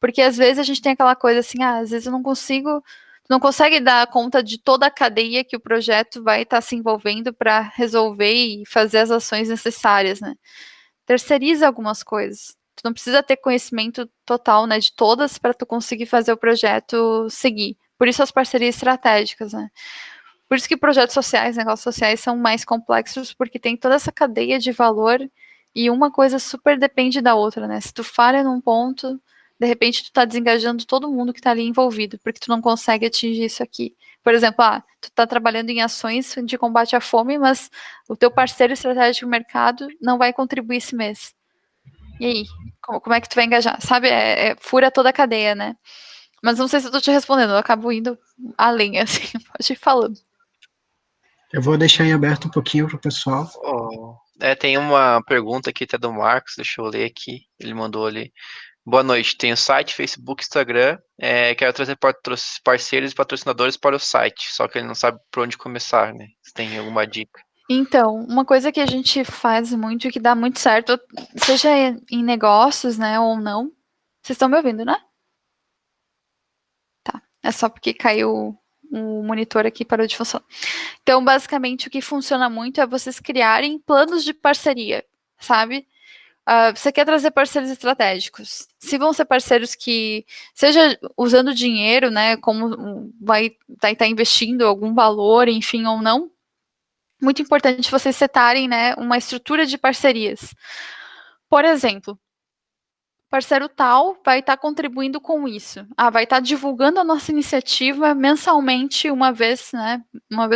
porque às vezes a gente tem aquela coisa assim, às vezes eu não consigo, não consegue dar conta de toda a cadeia que o projeto vai estar se envolvendo para resolver e fazer as ações necessárias, né. Terceiriza algumas coisas. Tu não precisa ter conhecimento total, né, de todas para tu conseguir fazer o projeto seguir. Por isso as parcerias estratégicas, né. Por isso que projetos sociais, negócios sociais são mais complexos, porque tem toda essa cadeia de valor e uma coisa super depende da outra, né? Se tu falha num ponto, de repente tu tá desengajando todo mundo que tá ali envolvido, porque tu não consegue atingir isso aqui. Por exemplo, tu tá trabalhando em ações de combate à fome, mas o teu parceiro estratégico no mercado não vai contribuir esse mês. E aí? Como é que tu vai engajar? Sabe, fura toda a cadeia, né? Mas não sei se eu tô te respondendo, eu acabo indo além, assim, pode ir falando. Eu vou deixar em aberto um pouquinho para o pessoal. Tem uma pergunta aqui até do Marcos, deixa eu ler aqui. Ele mandou ali. Boa noite, tenho site, Facebook, Instagram. Quero trazer parceiros e patrocinadores para o site, só que ele não sabe por onde começar, né? Você tem alguma dica? Então, uma coisa que a gente faz muito e que dá muito certo, seja em negócios, né, ou não. Vocês estão me ouvindo, né? Tá. É só porque caiu o monitor aqui, parou de funcionar. Então, basicamente, o que funciona muito é vocês criarem planos de parceria, sabe? Você quer trazer parceiros estratégicos. Se vão ser parceiros que, seja usando dinheiro, né, como vai estar investindo algum valor, enfim, ou não, muito importante vocês setarem, né, uma estrutura de parcerias. Por exemplo, parceiro tal vai estar contribuindo com isso. Vai estar divulgando a nossa iniciativa mensalmente, uma vez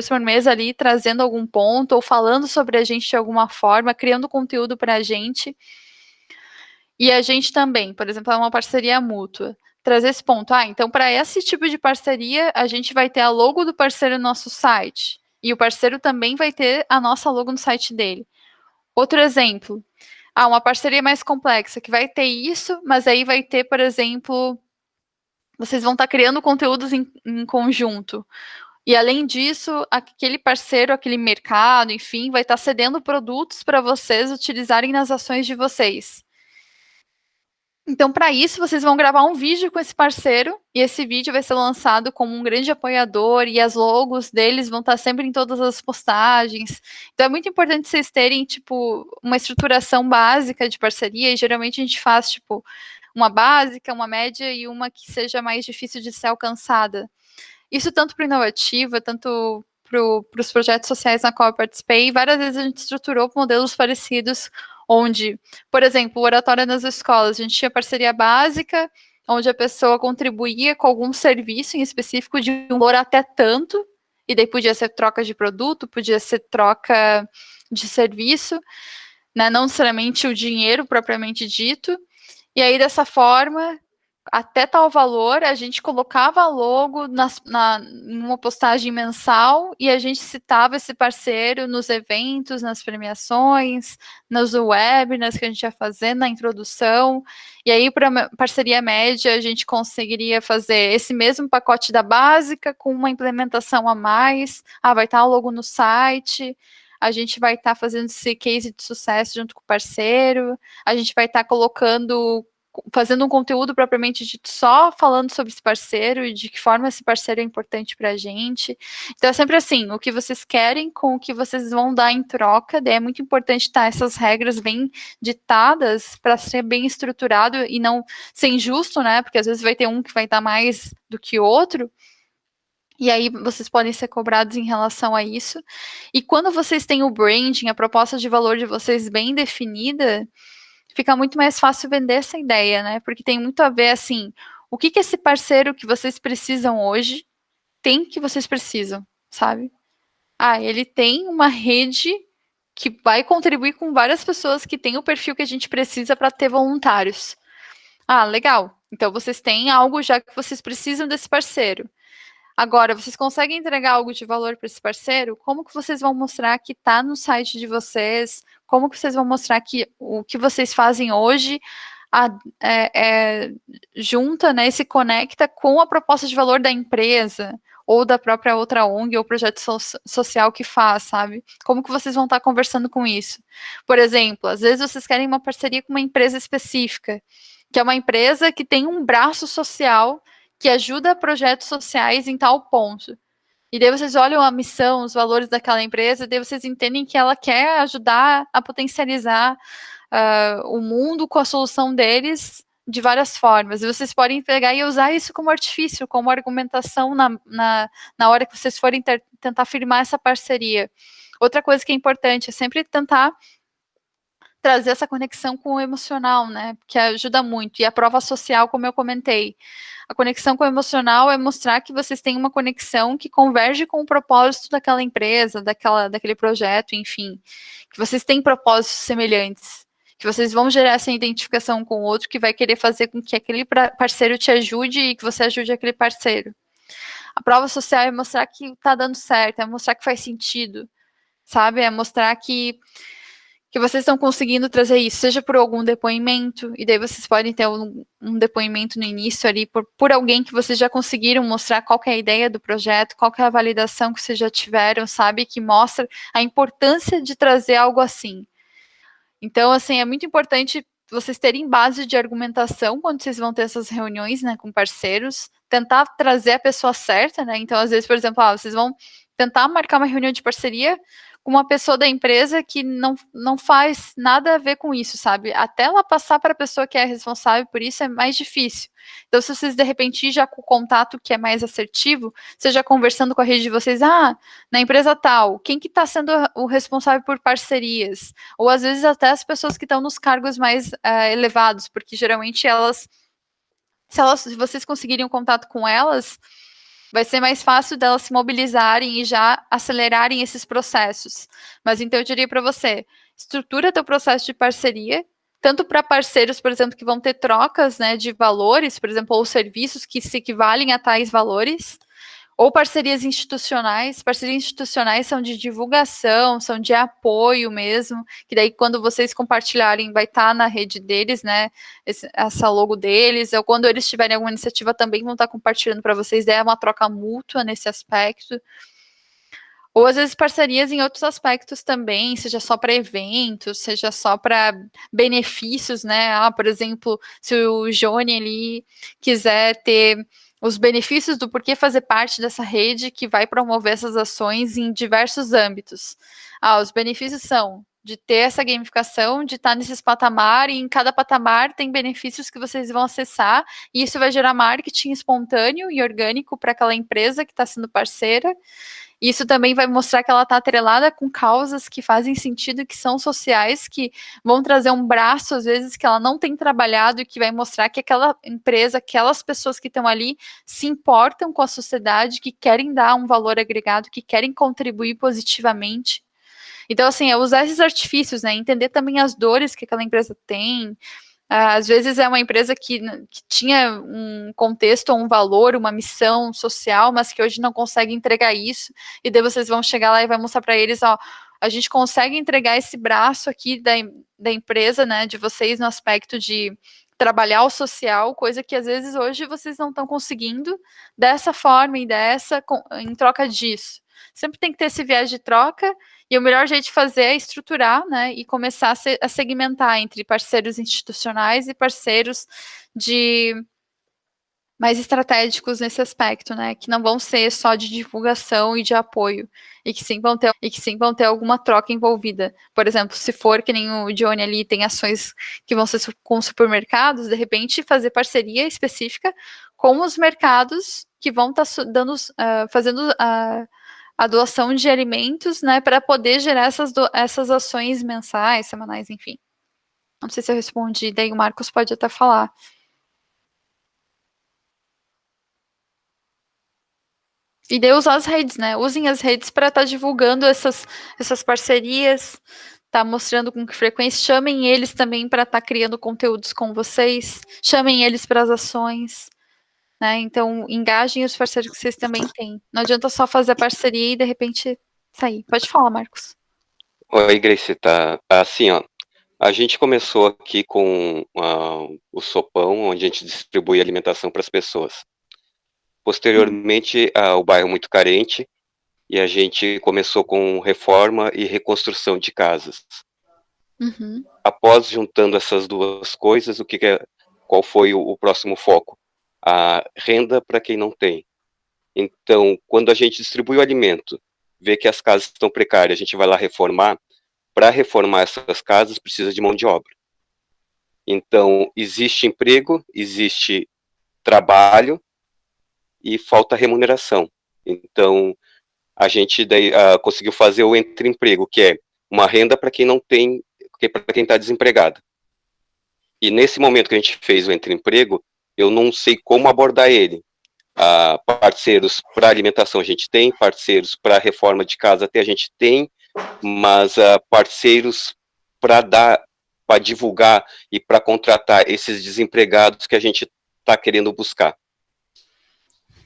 por mês ali, trazendo algum ponto, ou falando sobre a gente de alguma forma, criando conteúdo para a gente. E a gente também, por exemplo, é uma parceria mútua. Trazer esse ponto. Então, para esse tipo de parceria, a gente vai ter a logo do parceiro no nosso site. E o parceiro também vai ter a nossa logo no site dele. Outro exemplo. Uma parceria mais complexa, que vai ter isso, mas aí vai ter, por exemplo, vocês vão estar criando conteúdos em conjunto. E além disso, aquele parceiro, aquele mercado, enfim, vai estar cedendo produtos para vocês utilizarem nas ações de vocês. Então, para isso, vocês vão gravar um vídeo com esse parceiro, e esse vídeo vai ser lançado como um grande apoiador, e as logos deles vão estar sempre em todas as postagens. Então, é muito importante vocês terem, uma estruturação básica de parceria, e geralmente a gente faz, uma básica, uma média e uma que seja mais difícil de ser alcançada. Isso tanto para o Inovativa, tanto para os projetos sociais na qual eu participei, várias vezes a gente estruturou modelos parecidos, onde, por exemplo, o Oratória nas escolas, a gente tinha parceria básica, onde a pessoa contribuía com algum serviço em específico de um valor até tanto, e daí podia ser troca de produto, podia ser troca de serviço, né, não necessariamente o dinheiro propriamente dito, e aí dessa forma, até tal valor, a gente colocava logo em uma postagem mensal e a gente citava esse parceiro nos eventos, nas premiações, nos webinars que a gente ia fazendo, na introdução. E aí, para parceria média, a gente conseguiria fazer esse mesmo pacote da básica com uma implementação a mais. Vai estar logo no site. A gente vai estar fazendo esse case de sucesso junto com o parceiro. A gente vai estar fazendo um conteúdo propriamente dito só falando sobre esse parceiro e de que forma esse parceiro é importante para a gente. Então, é sempre assim, o que vocês querem com o que vocês vão dar em troca, daí é muito importante estar essas regras bem ditadas para ser bem estruturado e não ser injusto, né? Porque às vezes vai ter um que vai dar mais do que o outro, e aí vocês podem ser cobrados em relação a isso. E quando vocês têm o branding, a proposta de valor de vocês bem definida, fica muito mais fácil vender essa ideia, né? Porque tem muito a ver, assim, o que esse parceiro que vocês precisam hoje tem que vocês precisam, sabe? Ele tem uma rede que vai contribuir com várias pessoas que têm o perfil que a gente precisa para ter voluntários. Legal. Então, vocês têm algo já que vocês precisam desse parceiro. Agora, vocês conseguem entregar algo de valor para esse parceiro? Como que vocês vão mostrar que está no site de vocês? Como que vocês vão mostrar que o que vocês fazem hoje junta, né, e se conecta com a proposta de valor da empresa? ou da própria outra ONG ou projeto social que faz, sabe? Como que vocês vão estar conversando com isso? Por exemplo, às vezes vocês querem uma parceria com uma empresa específica, que é uma empresa que tem um braço social que ajuda projetos sociais em tal ponto. E daí vocês olham a missão, os valores daquela empresa, e daí vocês entendem que ela quer ajudar a potencializar o mundo com a solução deles de várias formas. E vocês podem pegar e usar isso como artifício, como argumentação na hora que vocês forem tentar firmar essa parceria. Outra coisa que é importante é sempre tentar trazer essa conexão com o emocional, né? Que ajuda muito. E a prova social, como eu comentei. A conexão com o emocional é mostrar que vocês têm uma conexão que converge com o propósito daquela empresa, daquele projeto, enfim. Que vocês têm propósitos semelhantes. Que vocês vão gerar essa identificação com o outro que vai querer fazer com que aquele parceiro te ajude e que você ajude aquele parceiro. A prova social é mostrar que está dando certo, é mostrar que faz sentido, sabe? É mostrar que vocês estão conseguindo trazer isso, seja por algum depoimento, e daí vocês podem ter um depoimento no início ali, por alguém que vocês já conseguiram mostrar qual que é a ideia do projeto, qual que é a validação que vocês já tiveram, sabe, que mostra a importância de trazer algo assim. Então, assim, é muito importante vocês terem base de argumentação quando vocês vão ter essas reuniões, né, com parceiros, tentar trazer a pessoa certa, né, então, às vezes, por exemplo, vocês vão tentar marcar uma reunião de parceria com uma pessoa da empresa que não faz nada a ver com isso, sabe? Até ela passar para a pessoa que é responsável por isso é mais difícil. Então, se vocês, de repente, já com o contato que é mais assertivo, seja conversando com a rede de vocês, na empresa tal, quem que está sendo o responsável por parcerias? Ou, às vezes, até as pessoas que estão nos cargos mais elevados, porque, geralmente, se vocês conseguirem um contato com elas, vai ser mais fácil delas se mobilizarem e já acelerarem esses processos. Mas então eu diria para você, estrutura teu processo de parceria, tanto para parceiros, por exemplo, que vão ter trocas, né, de valores, por exemplo, ou serviços que se equivalem a tais valores, ou parcerias institucionais. Parcerias institucionais são de divulgação, são de apoio mesmo, que daí quando vocês compartilharem vai estar na rede deles, né, essa logo deles, ou quando eles tiverem alguma iniciativa também vão estar compartilhando para vocês, daí é uma troca mútua nesse aspecto. Ou às vezes parcerias em outros aspectos também, seja só para eventos, seja só para benefícios, né, por exemplo, se o Johnny ali quiser ter os benefícios do porquê fazer parte dessa rede que vai promover essas ações em diversos âmbitos. Os benefícios são de ter essa gamificação, de estar nesses patamares, e em cada patamar tem benefícios que vocês vão acessar, e isso vai gerar marketing espontâneo e orgânico para aquela empresa que está sendo parceira. Isso também vai mostrar que ela está atrelada com causas que fazem sentido, que são sociais, que vão trazer um braço, às vezes, que ela não tem trabalhado e que vai mostrar que aquela empresa, aquelas pessoas que estão ali se importam com a sociedade, que querem dar um valor agregado, que querem contribuir positivamente. Então, assim, é usar esses artifícios, né? Entender também as dores que aquela empresa tem. Às vezes é uma empresa que tinha um contexto, um valor, uma missão social, mas que hoje não consegue entregar isso, e daí vocês vão chegar lá e vai mostrar para eles, a gente consegue entregar esse braço aqui da empresa, né, de vocês no aspecto de trabalhar o social, coisa que às vezes hoje vocês não estão conseguindo dessa forma e em troca disso. Sempre tem que ter esse viés de troca, e o melhor jeito de fazer é estruturar, né, e começar a segmentar entre parceiros institucionais e parceiros mais estratégicos nesse aspecto, né, que não vão ser só de divulgação e de apoio, e que sim vão ter alguma troca envolvida. Por exemplo, se for que nem o Johnny ali tem ações que vão ser com supermercados, de repente fazer parceria específica com os mercados que vão estar fazendo a doação de alimentos, né, para poder gerar essas ações mensais, semanais, enfim. Não sei se eu respondi, daí o Marcos pode até falar. E daí usar as redes, né? Usem as redes para estar divulgando essas parcerias, tá mostrando com que frequência, chamem eles também para estar criando conteúdos com vocês, chamem eles para as ações, né? Então, engajem os parceiros que vocês também têm. Não adianta só fazer a parceria e de repente sair. Pode falar, Marcos. Oi, Grace, tá assim, ó. A gente começou aqui com o sopão, onde a gente distribui alimentação para as pessoas. Posteriormente, o bairro muito carente, e a gente começou com reforma e reconstrução de casas. Uhum. Após juntando essas duas coisas, qual foi o próximo foco? A renda para quem não tem. Então, quando a gente distribui o alimento, vê que as casas estão precárias, a gente vai lá reformar. Para reformar essas casas, precisa de mão de obra. Então, existe emprego, existe trabalho e falta remuneração. Então, a gente daí, conseguiu fazer o entre-emprego, que é uma renda para quem não tem, para quem está desempregado. E nesse momento que a gente fez o entre-emprego, eu não sei como abordar ele. Parceiros para alimentação a gente tem, parceiros para reforma de casa até a gente tem, mas parceiros para divulgar e para contratar esses desempregados que a gente está querendo buscar.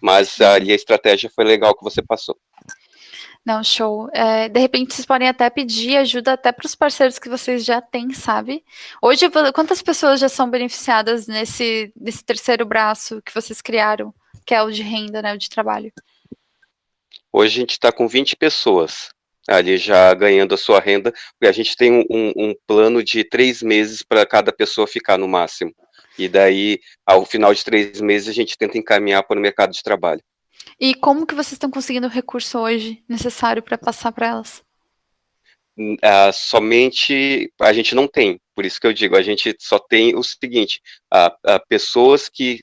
Mas ali a estratégia foi legal que você passou. Não, show. De repente, vocês podem até pedir ajuda até para os parceiros que vocês já têm, sabe? Hoje, quantas pessoas já são beneficiadas nesse terceiro braço que vocês criaram, que é o de renda, né, o de trabalho? Hoje a gente está com 20 pessoas ali já ganhando a sua renda, porque a gente tem um plano de 3 meses para cada pessoa ficar no máximo. E daí, ao final de 3 meses, a gente tenta encaminhar para o mercado de trabalho. E como que vocês estão conseguindo o recurso hoje necessário para passar para elas? Somente a gente não tem, por isso que eu digo, a gente só tem o seguinte, pessoas que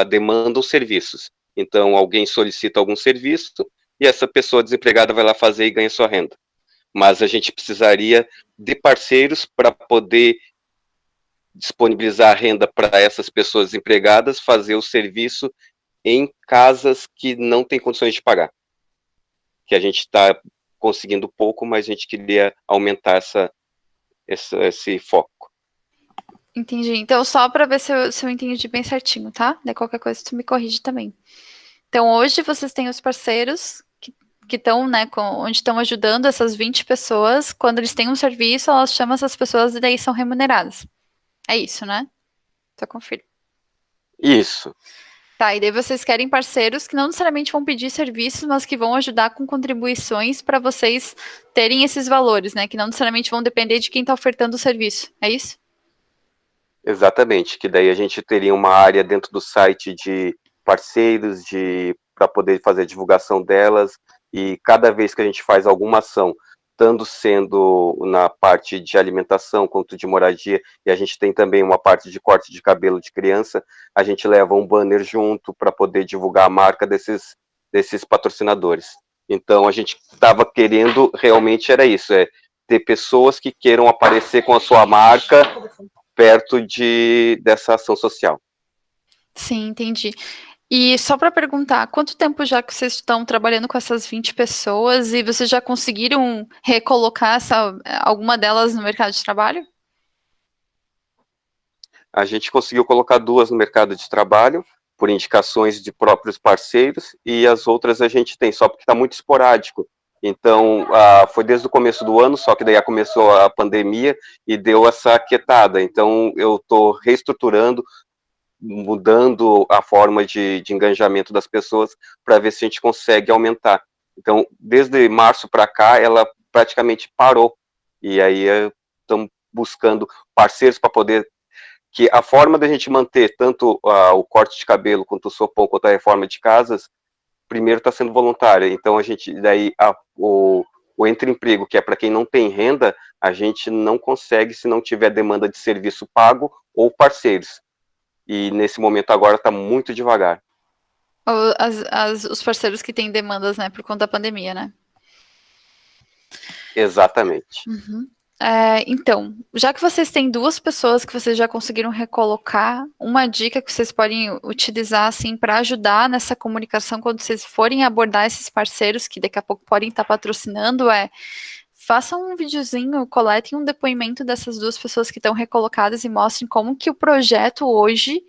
demandam serviços. Então, alguém solicita algum serviço e essa pessoa desempregada vai lá fazer e ganha sua renda. Mas a gente precisaria de parceiros para poder disponibilizar a renda para essas pessoas desempregadas, fazer o serviço em casas que não têm condições de pagar. Que a gente está conseguindo pouco, mas a gente queria aumentar esse foco. Entendi. Então, só para ver se eu entendi bem certinho, tá? De qualquer coisa, tu me corrige também. Então, hoje vocês têm os parceiros que estão, né, onde estão ajudando essas 20 pessoas. Quando eles têm um serviço, elas chamam essas pessoas e daí são remuneradas. É isso, né? Só confirmo. Isso. Tá, e daí vocês querem parceiros que não necessariamente vão pedir serviços, mas que vão ajudar com contribuições para vocês terem esses valores, né? Que não necessariamente vão depender de quem está ofertando o serviço. É isso? Exatamente, que daí a gente teria uma área dentro do site de parceiros para poder fazer a divulgação delas, e cada vez que a gente faz alguma ação, tanto sendo na parte de alimentação quanto de moradia, e a gente tem também uma parte de corte de cabelo de criança, a gente leva um banner junto para poder divulgar a marca desses patrocinadores. Então, a gente estava querendo, realmente era isso, ter pessoas que queiram aparecer com a sua marca perto dessa ação social. Sim, entendi. E só para perguntar, quanto tempo já que vocês estão trabalhando com essas 20 pessoas e vocês já conseguiram recolocar alguma delas no mercado de trabalho? A gente conseguiu colocar 2 no mercado de trabalho, por indicações de próprios parceiros, e as outras a gente tem, só porque está muito esporádico. Então, foi desde o começo do ano, só que daí começou a pandemia e deu essa aquietada. Então, eu estou reestruturando, mudando a forma de engajamento das pessoas para ver se a gente consegue aumentar. Então, desde março para cá, ela praticamente parou. E aí, estamos buscando parceiros para poder... Que a forma da gente manter tanto o corte de cabelo, quanto o sopão, quanto a reforma de casas, primeiro está sendo voluntária. Então, a gente... Daí, o entre-emprego, que é para quem não tem renda, a gente não consegue se não tiver demanda de serviço pago ou parceiros. E nesse momento agora está muito devagar. Os parceiros que têm demandas, né, por conta da pandemia, né? Exatamente. Uhum. Então, já que vocês têm 2 pessoas que vocês já conseguiram recolocar, uma dica que vocês podem utilizar, assim, para ajudar nessa comunicação quando vocês forem abordar esses parceiros que daqui a pouco podem estar patrocinando façam um videozinho, coletem um depoimento dessas 2 pessoas que estão recolocadas e mostrem como que o projeto hoje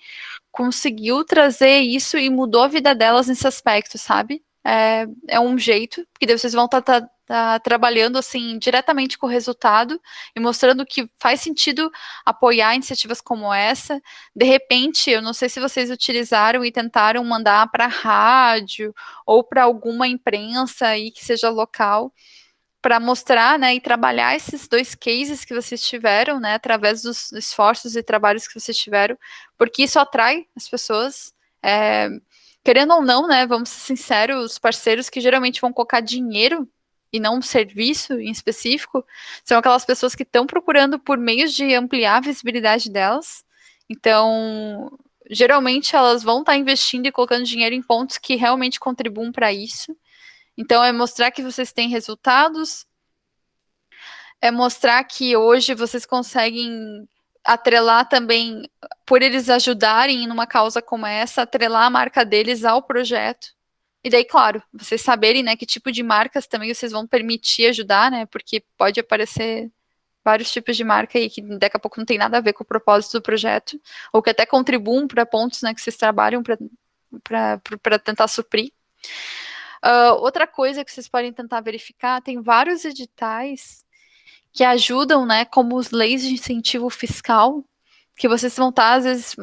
conseguiu trazer isso e mudou a vida delas nesse aspecto, sabe? É um jeito, porque daí vocês vão estar tá trabalhando assim diretamente com o resultado e mostrando que faz sentido apoiar iniciativas como essa. De repente, eu não sei se vocês utilizaram e tentaram mandar para rádio ou para alguma imprensa aí que seja local para mostrar, né, e trabalhar esses 2 cases que vocês tiveram, né, através dos esforços e trabalhos que vocês tiveram, porque isso atrai as pessoas. Querendo ou não, né, vamos ser sinceros, os parceiros que geralmente vão colocar dinheiro e não um serviço em específico, são aquelas pessoas que estão procurando por meios de ampliar a visibilidade delas. Então, geralmente elas vão estar investindo e colocando dinheiro em pontos que realmente contribuam para isso. Então, é mostrar que vocês têm resultados, é mostrar que hoje vocês conseguem atrelar também, por eles ajudarem numa causa como essa, atrelar a marca deles ao projeto. E daí, claro, vocês saberem, né, que tipo de marcas também vocês vão permitir ajudar, né, porque pode aparecer vários tipos de marca aí que daqui a pouco não tem nada a ver com o propósito do projeto, ou que até contribuam para pontos, né, que vocês trabalham para tentar suprir. Outra coisa que vocês podem tentar verificar, tem vários editais que ajudam, né, como as leis de incentivo fiscal, que vocês vão estar, às vezes,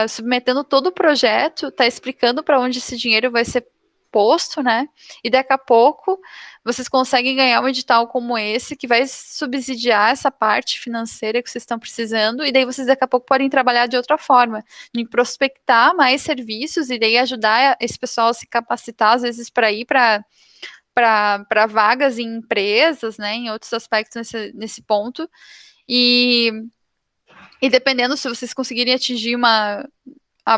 submetendo todo o projeto, tá explicando para onde esse dinheiro vai ser posto, né, e daqui a pouco vocês conseguem ganhar um edital como esse, que vai subsidiar essa parte financeira que vocês estão precisando, e daí vocês daqui a pouco podem trabalhar de outra forma, em prospectar mais serviços, e daí ajudar esse pessoal a se capacitar, às vezes, para ir para vagas em empresas, né, em outros aspectos nesse ponto, e dependendo se vocês conseguirem atingir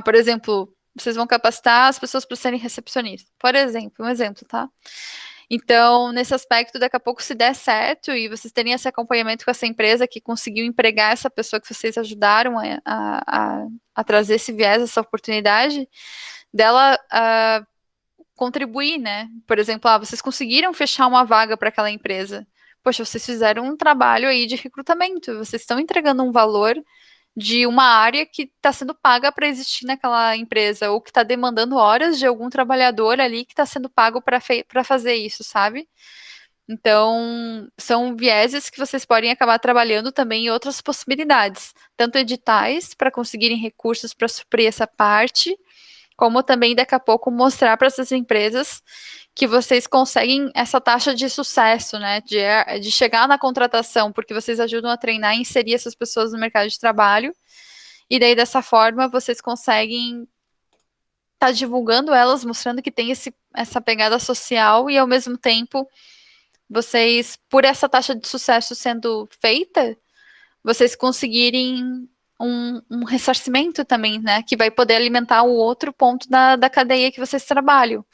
por exemplo, vocês vão capacitar as pessoas para serem recepcionistas, por exemplo, um exemplo, tá? Então, nesse aspecto, daqui a pouco, se der certo e vocês terem esse acompanhamento com essa empresa que conseguiu empregar essa pessoa que vocês ajudaram a trazer esse viés, essa oportunidade, dela contribuir, né? Por exemplo, vocês conseguiram fechar uma vaga para aquela empresa. Poxa, vocês fizeram um trabalho aí de recrutamento, vocês estão entregando um valor de uma área que está sendo paga para existir naquela empresa, ou que está demandando horas de algum trabalhador ali que está sendo pago para fazer isso, sabe? Então, são vieses que vocês podem acabar trabalhando também em outras possibilidades, tanto editais para conseguirem recursos para suprir essa parte, como também daqui a pouco mostrar para essas empresas que vocês conseguem essa taxa de sucesso, né, de chegar na contratação, porque vocês ajudam a treinar e inserir essas pessoas no mercado de trabalho, e daí dessa forma vocês conseguem estar divulgando elas, mostrando que tem essa pegada social, e ao mesmo tempo vocês, por essa taxa de sucesso sendo feita, vocês conseguirem um ressarcimento também, né, que vai poder alimentar o outro ponto da cadeia que vocês trabalham.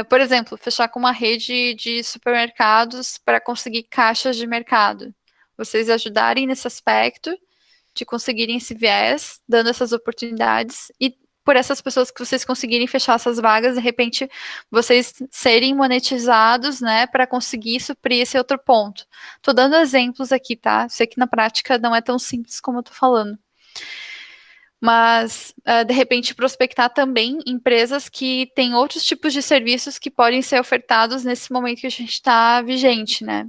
Por exemplo, fechar com uma rede de supermercados para conseguir caixas de mercado. Vocês ajudarem nesse aspecto de conseguirem esse viés, dando essas oportunidades, e por essas pessoas que vocês conseguirem fechar essas vagas, de repente, vocês serem monetizados, né, para conseguir suprir esse outro ponto. Tô dando exemplos aqui, tá? Sei que na prática não é tão simples como eu tô falando. Mas, de repente, prospectar também empresas que têm outros tipos de serviços que podem ser ofertados nesse momento que a gente está vigente, né?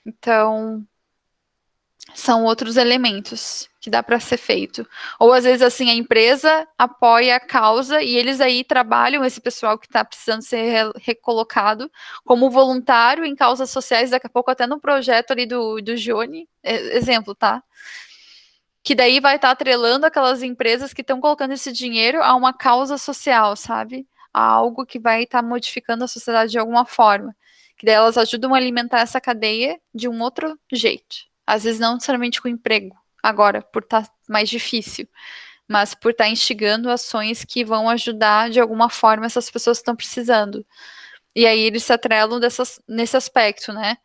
Então, são outros elementos que dá para ser feito. Ou, às vezes, assim, a empresa apoia a causa e eles aí trabalham esse pessoal que está precisando ser recolocado como voluntário em causas sociais, daqui a pouco até no projeto ali do Johnny, exemplo, tá? Que daí vai estar atrelando aquelas empresas que estão colocando esse dinheiro a uma causa social, sabe? A algo que vai estar modificando a sociedade de alguma forma. Que daí elas ajudam a alimentar essa cadeia de um outro jeito. Às vezes não necessariamente com emprego, agora, por estar mais difícil, mas por estar instigando ações que vão ajudar de alguma forma essas pessoas que estão precisando. E aí eles se atrelam nesse aspecto, né?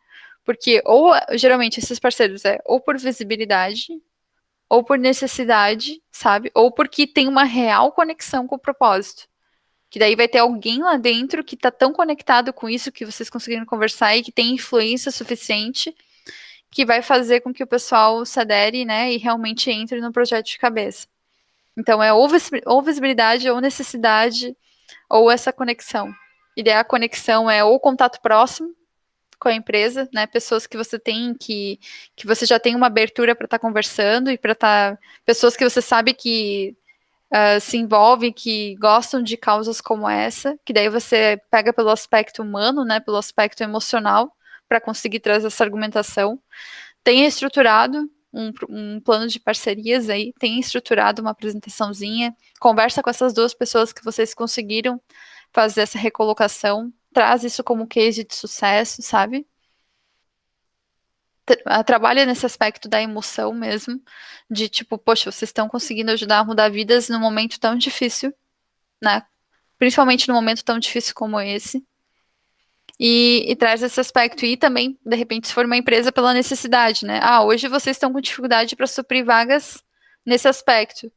Porque, ou geralmente esses parceiros ou por visibilidade, ou por necessidade, sabe? Ou porque tem uma real conexão com o propósito. Que daí vai ter alguém lá dentro que tá tão conectado com isso que vocês conseguiram conversar e que tem influência suficiente que vai fazer com que o pessoal se adere, né, e realmente entre no projeto de cabeça. Então é ou visibilidade, ou necessidade, ou essa conexão. E daí a conexão é ou contato próximo, com a empresa, né? Pessoas que você tem que você já tem uma abertura para estar conversando e para estar pessoas que você sabe que se envolvem, que gostam de causas como essa, que daí você pega pelo aspecto humano, né? Pelo aspecto emocional para conseguir trazer essa argumentação. Tem estruturado um plano de parcerias aí, tem estruturado uma apresentaçãozinha, conversa com essas duas pessoas que vocês conseguiram fazer essa recolocação, traz isso como case de sucesso, sabe? Trabalha nesse aspecto da emoção mesmo, de tipo, poxa, vocês estão conseguindo ajudar a mudar vidas num momento tão difícil, né? Principalmente num momento tão difícil como esse. E traz esse aspecto. E também, de repente, se for uma empresa pela necessidade, né? Ah, hoje vocês estão com dificuldade para suprir vagas nesse aspecto.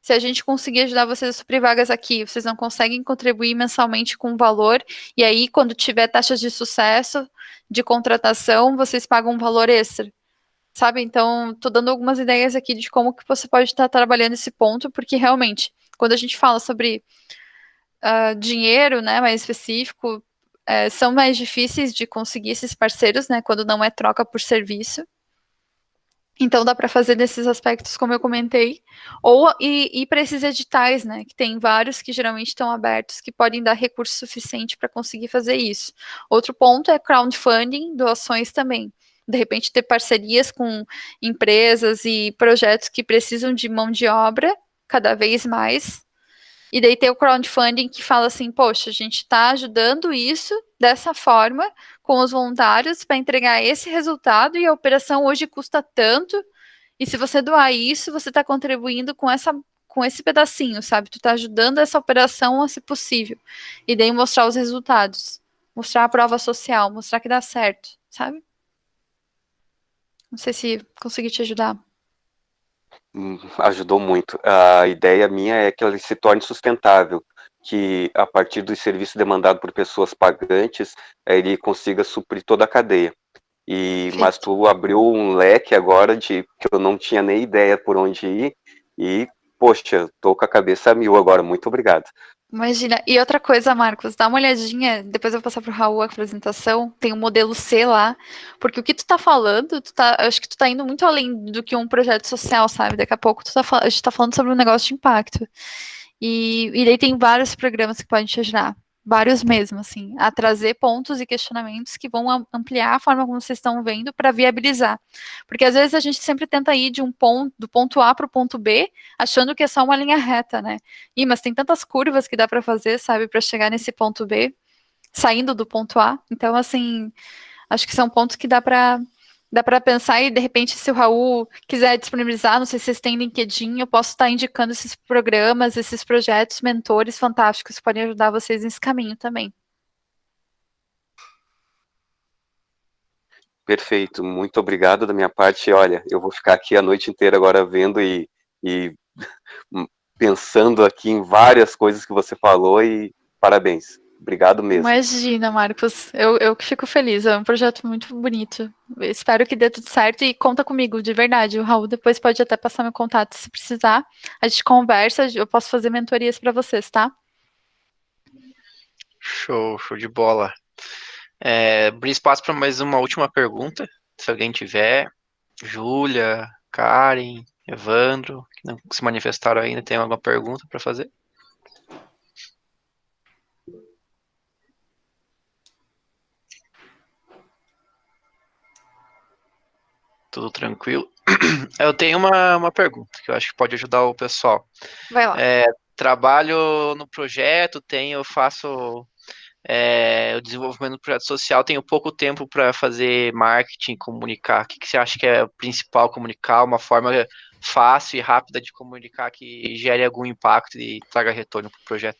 Se a gente conseguir ajudar vocês a suprir vagas aqui, vocês não conseguem contribuir mensalmente com valor, e aí, quando tiver taxas de sucesso de contratação, vocês pagam um valor extra. Sabe? Então, tô dando algumas ideias aqui de como que você pode estar trabalhando esse ponto, porque realmente, quando a gente fala sobre dinheiro, né, mais específico, são mais difíceis de conseguir esses parceiros, né, quando não é troca por serviço. Então dá para fazer nesses aspectos, como eu comentei, ou ir para esses editais, né, que tem vários que geralmente estão abertos, que podem dar recurso suficiente para conseguir fazer isso. Outro ponto é crowdfunding, doações também. De repente ter parcerias com empresas e projetos que precisam de mão de obra cada vez mais. E daí tem o crowdfunding que fala assim, poxa, a gente está ajudando isso dessa forma com os voluntários para entregar esse resultado e a operação hoje custa tanto. E se você doar isso, você está contribuindo com esse pedacinho, sabe? Tu está ajudando essa operação a ser possível. E daí mostrar os resultados, mostrar a prova social, mostrar que dá certo, sabe? Não sei se consegui te ajudar. Ajudou muito. A ideia minha é que ele se torne sustentável, que a partir do serviço demandado por pessoas pagantes, ele consiga suprir toda a cadeia. Mas tu abriu um leque agora de que eu não tinha nem ideia por onde ir, e, poxa, tô com a cabeça a mil agora. Muito obrigado. Imagina. E outra coisa, Marcos, dá uma olhadinha, depois eu vou passar pro Raul a apresentação, tem o modelo C lá, porque o que tu tá falando, eu acho que tu tá indo muito além do que um projeto social, sabe? Daqui a pouco a gente tá falando sobre um negócio de impacto. E daí tem vários programas que podem te ajudar. Vários mesmo, assim, a trazer pontos e questionamentos que vão ampliar a forma como vocês estão vendo para viabilizar. Porque às vezes a gente sempre tenta ir do ponto A para o ponto B, achando que é só uma linha reta, né? Mas tem tantas curvas que dá para fazer, sabe, para chegar nesse ponto B, saindo do ponto A. Então, assim, acho que são pontos que dá para pensar e, de repente, se o Raul quiser disponibilizar, não sei se vocês têm LinkedIn, eu posso estar indicando esses programas, esses projetos, mentores fantásticos que podem ajudar vocês nesse caminho também. Perfeito, muito obrigado da minha parte. Olha, eu vou ficar aqui a noite inteira agora vendo e pensando aqui em várias coisas que você falou e parabéns. Obrigado mesmo. Imagina, Marcos, eu que fico feliz, é um projeto muito bonito. Eu espero que dê tudo certo e conta comigo, de verdade. O Raul depois pode até passar meu contato se precisar. A gente conversa, eu posso fazer mentorias para vocês, tá? Show de bola. Abrir espaço para mais uma última pergunta, se alguém tiver. Júlia, Karen, Evandro, que não se manifestaram ainda, tem alguma pergunta para fazer? Tudo tranquilo? Eu tenho uma pergunta que eu acho que pode ajudar o pessoal. Vai lá. Trabalho no projeto, eu faço o desenvolvimento do projeto social, tenho pouco tempo para fazer marketing, comunicar. O que você acha que é o principal comunicar? Uma forma fácil e rápida de comunicar que gere algum impacto e traga retorno para o projeto?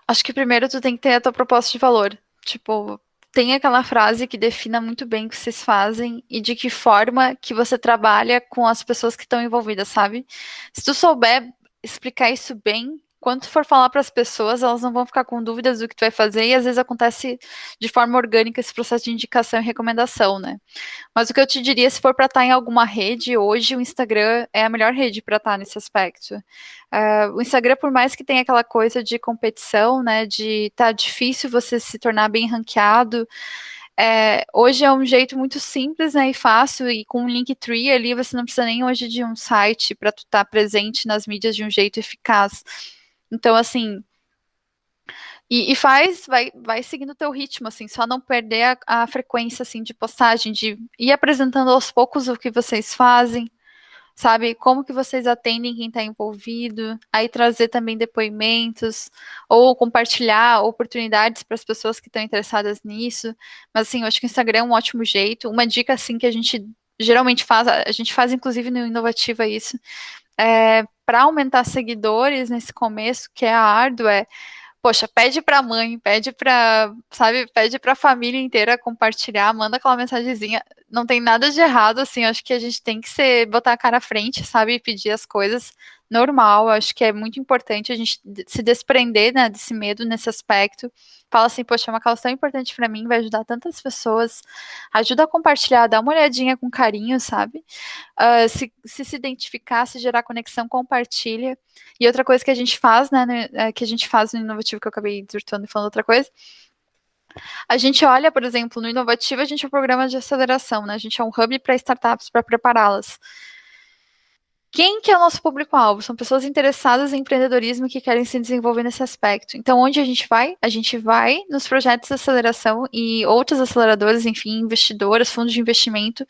Acho que primeiro tu tem que ter a tua proposta de valor. Tipo, tem aquela frase que defina muito bem o que vocês fazem e de que forma que você trabalha com as pessoas que estão envolvidas, sabe? Se tu souber explicar isso bem, quando tu for falar para as pessoas, elas não vão ficar com dúvidas do que tu vai fazer e às vezes acontece de forma orgânica esse processo de indicação e recomendação, né? Mas o que eu te diria, se for para estar em alguma rede, hoje o Instagram é a melhor rede para estar nesse aspecto. O Instagram, por mais que tenha aquela coisa de competição, né, de tá difícil você se tornar bem ranqueado, Hoje é um jeito muito simples, né, e fácil, e com um Linktree ali, você não precisa nem hoje de um site para tu estar presente nas mídias de um jeito eficaz. Então, assim, vai seguindo o teu ritmo, assim, só não perder a frequência, assim, de postagem, de ir apresentando aos poucos o que vocês fazem, sabe? Como que vocês atendem quem está envolvido, aí trazer também depoimentos, ou compartilhar oportunidades para as pessoas que estão interessadas nisso. Mas assim, eu acho que o Instagram é um ótimo jeito. Uma dica assim que a gente geralmente faz, a gente faz inclusive no Inovativa isso, para aumentar seguidores nesse começo, que é árduo, poxa, pede pra mãe, pede pra, sabe, pede pra família inteira compartilhar, manda aquela mensagenzinha. Não tem nada de errado, assim, acho que a gente tem que botar a cara à frente, sabe, e pedir as coisas normal. Acho que é muito importante a gente se desprender, né, desse medo nesse aspecto. Fala assim, poxa, é uma causa tão importante pra mim, vai ajudar tantas pessoas. Ajuda a compartilhar, dá uma olhadinha com carinho, sabe? Se identificar, se gerar conexão, compartilha. E outra coisa que a gente faz, né, que a gente faz no Inovativo, que eu acabei desvirtuando e falando outra coisa, a gente olha, por exemplo, no Inovativo, a gente é um programa de aceleração, né, a gente é um hub para startups, para prepará-las. Quem que é o nosso público-alvo? São pessoas interessadas em empreendedorismo que querem se desenvolver nesse aspecto. Então, onde a gente vai? A gente vai nos projetos de aceleração e outras aceleradoras, enfim, investidoras, fundos de investimento.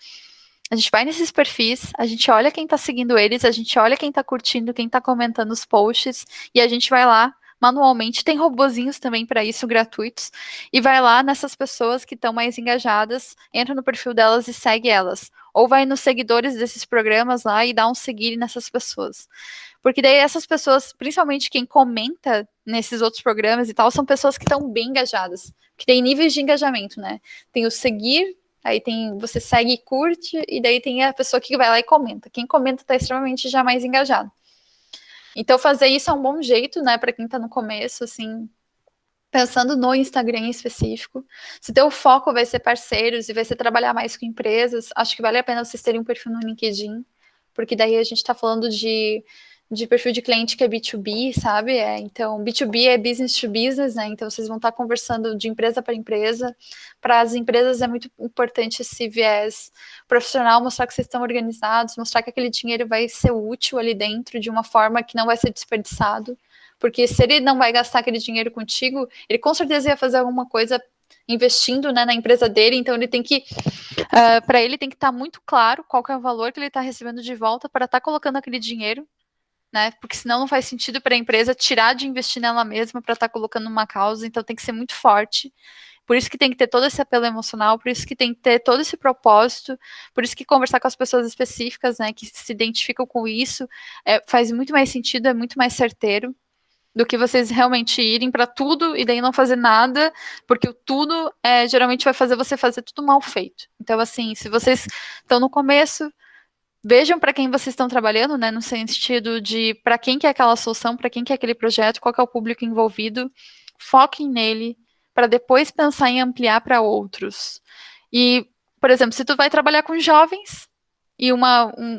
A gente vai nesses perfis, a gente olha quem tá seguindo eles, a gente olha quem tá curtindo, quem tá comentando os posts, e a gente vai lá manualmente. Tem robozinhos também para isso, gratuitos, e vai lá nessas pessoas que estão mais engajadas, entra no perfil delas e segue elas. Ou vai nos seguidores desses programas lá e dá um seguir nessas pessoas. Porque daí essas pessoas, principalmente quem comenta nesses outros programas e tal, são pessoas que estão bem engajadas, que tem níveis de engajamento, né? Tem o seguir. Aí tem, você segue e curte, e daí tem a pessoa que vai lá e comenta. Quem comenta está extremamente já mais engajado. Então, fazer isso é um bom jeito, né, para quem está no começo, assim, pensando no Instagram em específico. Se teu foco vai ser parceiros e vai ser trabalhar mais com empresas, acho que vale a pena vocês terem um perfil no LinkedIn, porque daí a gente está falando de perfil de cliente que é B2B, sabe? Então, B2B é business to business, né? Então, vocês vão estar conversando de empresa para empresa. Para as empresas é muito importante esse viés profissional, mostrar que vocês estão organizados, mostrar que aquele dinheiro vai ser útil ali dentro de uma forma que não vai ser desperdiçado. Porque se ele não vai gastar aquele dinheiro contigo, ele com certeza ia fazer alguma coisa investindo, né, na empresa dele, então ele tem que, para ele tem que estar muito claro qual que é o valor que ele está recebendo de volta para estar colocando aquele dinheiro, né? Porque senão não faz sentido para a empresa tirar de investir nela mesma para estar colocando numa causa, então tem que ser muito forte. Por isso que tem que ter todo esse apelo emocional, por isso que tem que ter todo esse propósito, por isso que conversar com as pessoas específicas, né, que se identificam com isso, faz muito mais sentido, é muito mais certeiro do que vocês realmente irem para tudo e daí não fazer nada, porque o tudo geralmente vai fazer você fazer tudo mal feito. Então, assim, se vocês estão no começo, vejam para quem vocês estão trabalhando, né, no sentido de para quem que é aquela solução, para quem que é aquele projeto, qual que é o público envolvido, foquem nele, para depois pensar em ampliar para outros. E, por exemplo, se tu vai trabalhar com jovens, e um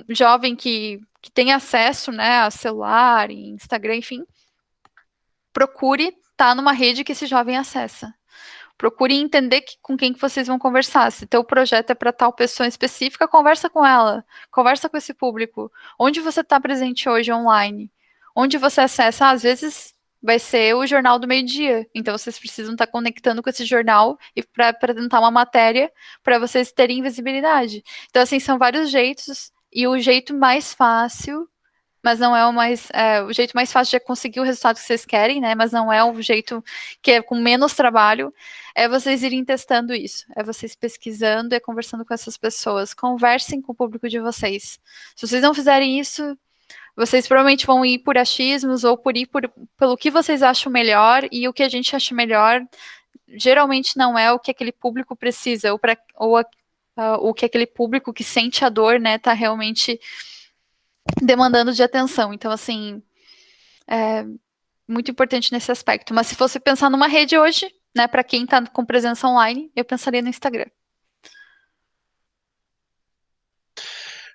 jovem que tem acesso, né, a celular, Instagram, enfim, procure estar numa rede que esse jovem acessa. Procure entender com quem que vocês vão conversar. Se teu projeto é para tal pessoa específica, conversa com ela, conversa com esse público. Onde você está presente hoje online? Onde você acessa? Às vezes vai ser o jornal do meio-dia. Então vocês precisam estar conectando com esse jornal e para apresentar uma matéria para vocês terem visibilidade. Então, assim, são vários jeitos, e o jeito mais fácil, mas não é o jeito mais fácil de conseguir o resultado que vocês querem, né? Mas não é o jeito que é com menos trabalho, é vocês irem testando isso, é vocês pesquisando, conversando com essas pessoas, conversem com o público de vocês. Se vocês não fizerem isso, vocês provavelmente vão ir por achismos ou pelo que vocês acham melhor, e o que a gente acha melhor geralmente não é o que aquele público precisa, o que aquele público que sente a dor, né, tá realmente demandando de atenção. Então, assim, é muito importante nesse aspecto. Mas se fosse pensar numa rede hoje, né, para quem está com presença online, eu pensaria no Instagram.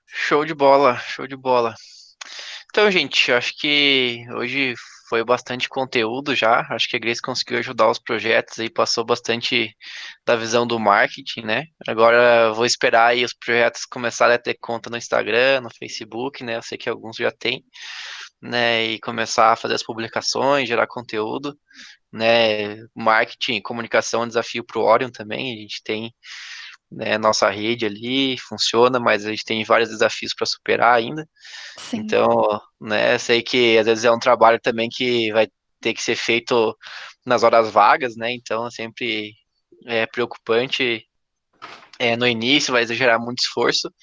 Show de bola, show de bola. Então, gente, acho que hoje foi bastante conteúdo já. Acho que a Grace conseguiu ajudar os projetos aí, passou bastante da visão do marketing, né? Agora eu vou esperar aí os projetos começarem a ter conta no Instagram, no Facebook, né? Eu sei que alguns já têm, né? E começar a fazer as publicações, gerar conteúdo, né? Marketing, comunicação é um desafio para o Orion também. A gente tem, né, nossa rede ali, funciona, mas a gente tem vários desafios para superar ainda. Sim. Então, né, sei que às vezes é um trabalho também que vai ter que ser feito nas horas vagas, né? Então é sempre preocupante. No início vai gerar muito esforço,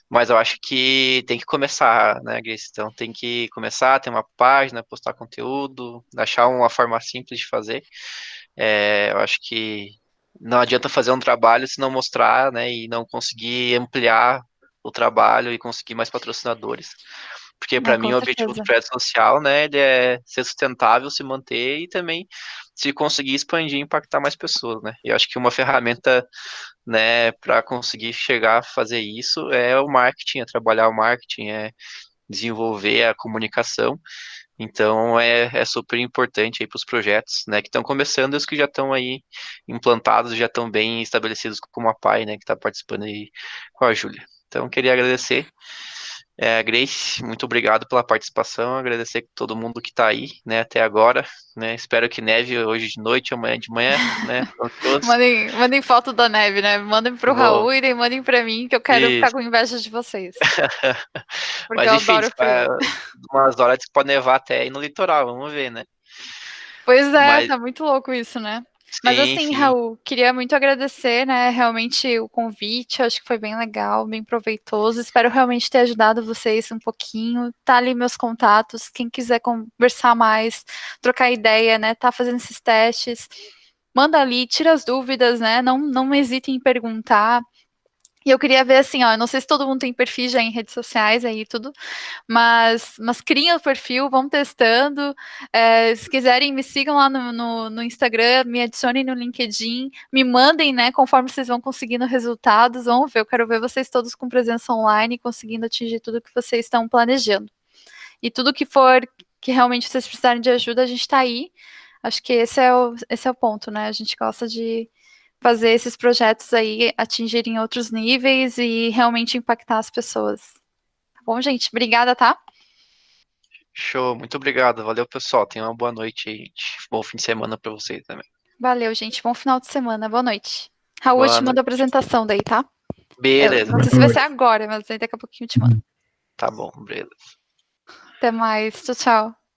mas eu acho que tem que começar, né, Grace? Então tem que começar, ter uma página, postar conteúdo, achar uma forma simples de fazer. Eu acho que não adianta fazer um trabalho se não mostrar, né, e não conseguir ampliar o trabalho e conseguir mais patrocinadores. Porque para mim Com o objetivo do certeza. projeto social, né, ele é ser sustentável, se manter e também se conseguir expandir e impactar mais pessoas, né? E eu acho que uma ferramenta, né, para conseguir chegar a fazer isso é o marketing, é trabalhar o marketing, é desenvolver a comunicação. Então é super importante aí para os projetos, né, que estão começando e os que já estão aí implantados, já estão bem estabelecidos, como a PAI, né, que está participando aí com a Júlia. Então queria agradecer, Grace, muito obrigado pela participação, agradecer a todo mundo que está aí, né, até agora, né, espero que neve hoje de noite, amanhã de manhã, né, todos. Mandem foto da neve, né? Mandem pro Vou, Raul e daí mandem pra mim, que eu quero ficar isso. com inveja de vocês. Porque Mas eu enfim, adoro frio. umas horas que pode nevar até aí no litoral, vamos ver, né? Pois é, Mas tá muito louco isso, né? Mas sim, assim, sim. Raul, queria muito agradecer, né, realmente o convite, acho que foi bem legal, bem proveitoso, espero realmente ter ajudado vocês um pouquinho, tá ali meus contatos, quem quiser conversar mais, trocar ideia, né, tá fazendo esses testes, manda ali, tira as dúvidas, né, não hesitem em perguntar. E eu queria ver assim, ó, eu não sei se todo mundo tem perfil já em redes sociais aí e tudo, mas criem o perfil, vão testando. Se quiserem, me sigam lá no Instagram, me adicionem no LinkedIn, me mandem, né, conforme vocês vão conseguindo resultados. Vamos ver, eu quero ver vocês todos com presença online, conseguindo atingir tudo que vocês estão planejando. E tudo que for que realmente vocês precisarem de ajuda, a gente está aí. Acho que esse é o ponto, né? A gente gosta de fazer esses projetos aí atingirem outros níveis e realmente impactar as pessoas. Tá bom, gente? Obrigada, tá? Show, muito obrigado. Valeu, pessoal. Tenha uma boa noite aí, gente. Bom fim de semana para vocês também. Valeu, gente. Bom final de semana. Boa noite. Raul, eu Boa te mando a noite. apresentação daí, tá? Beleza, Não sei se vai ser agora, mas aí daqui a pouquinho eu te mando. tá bom, beleza. Até mais. Tchau, tchau.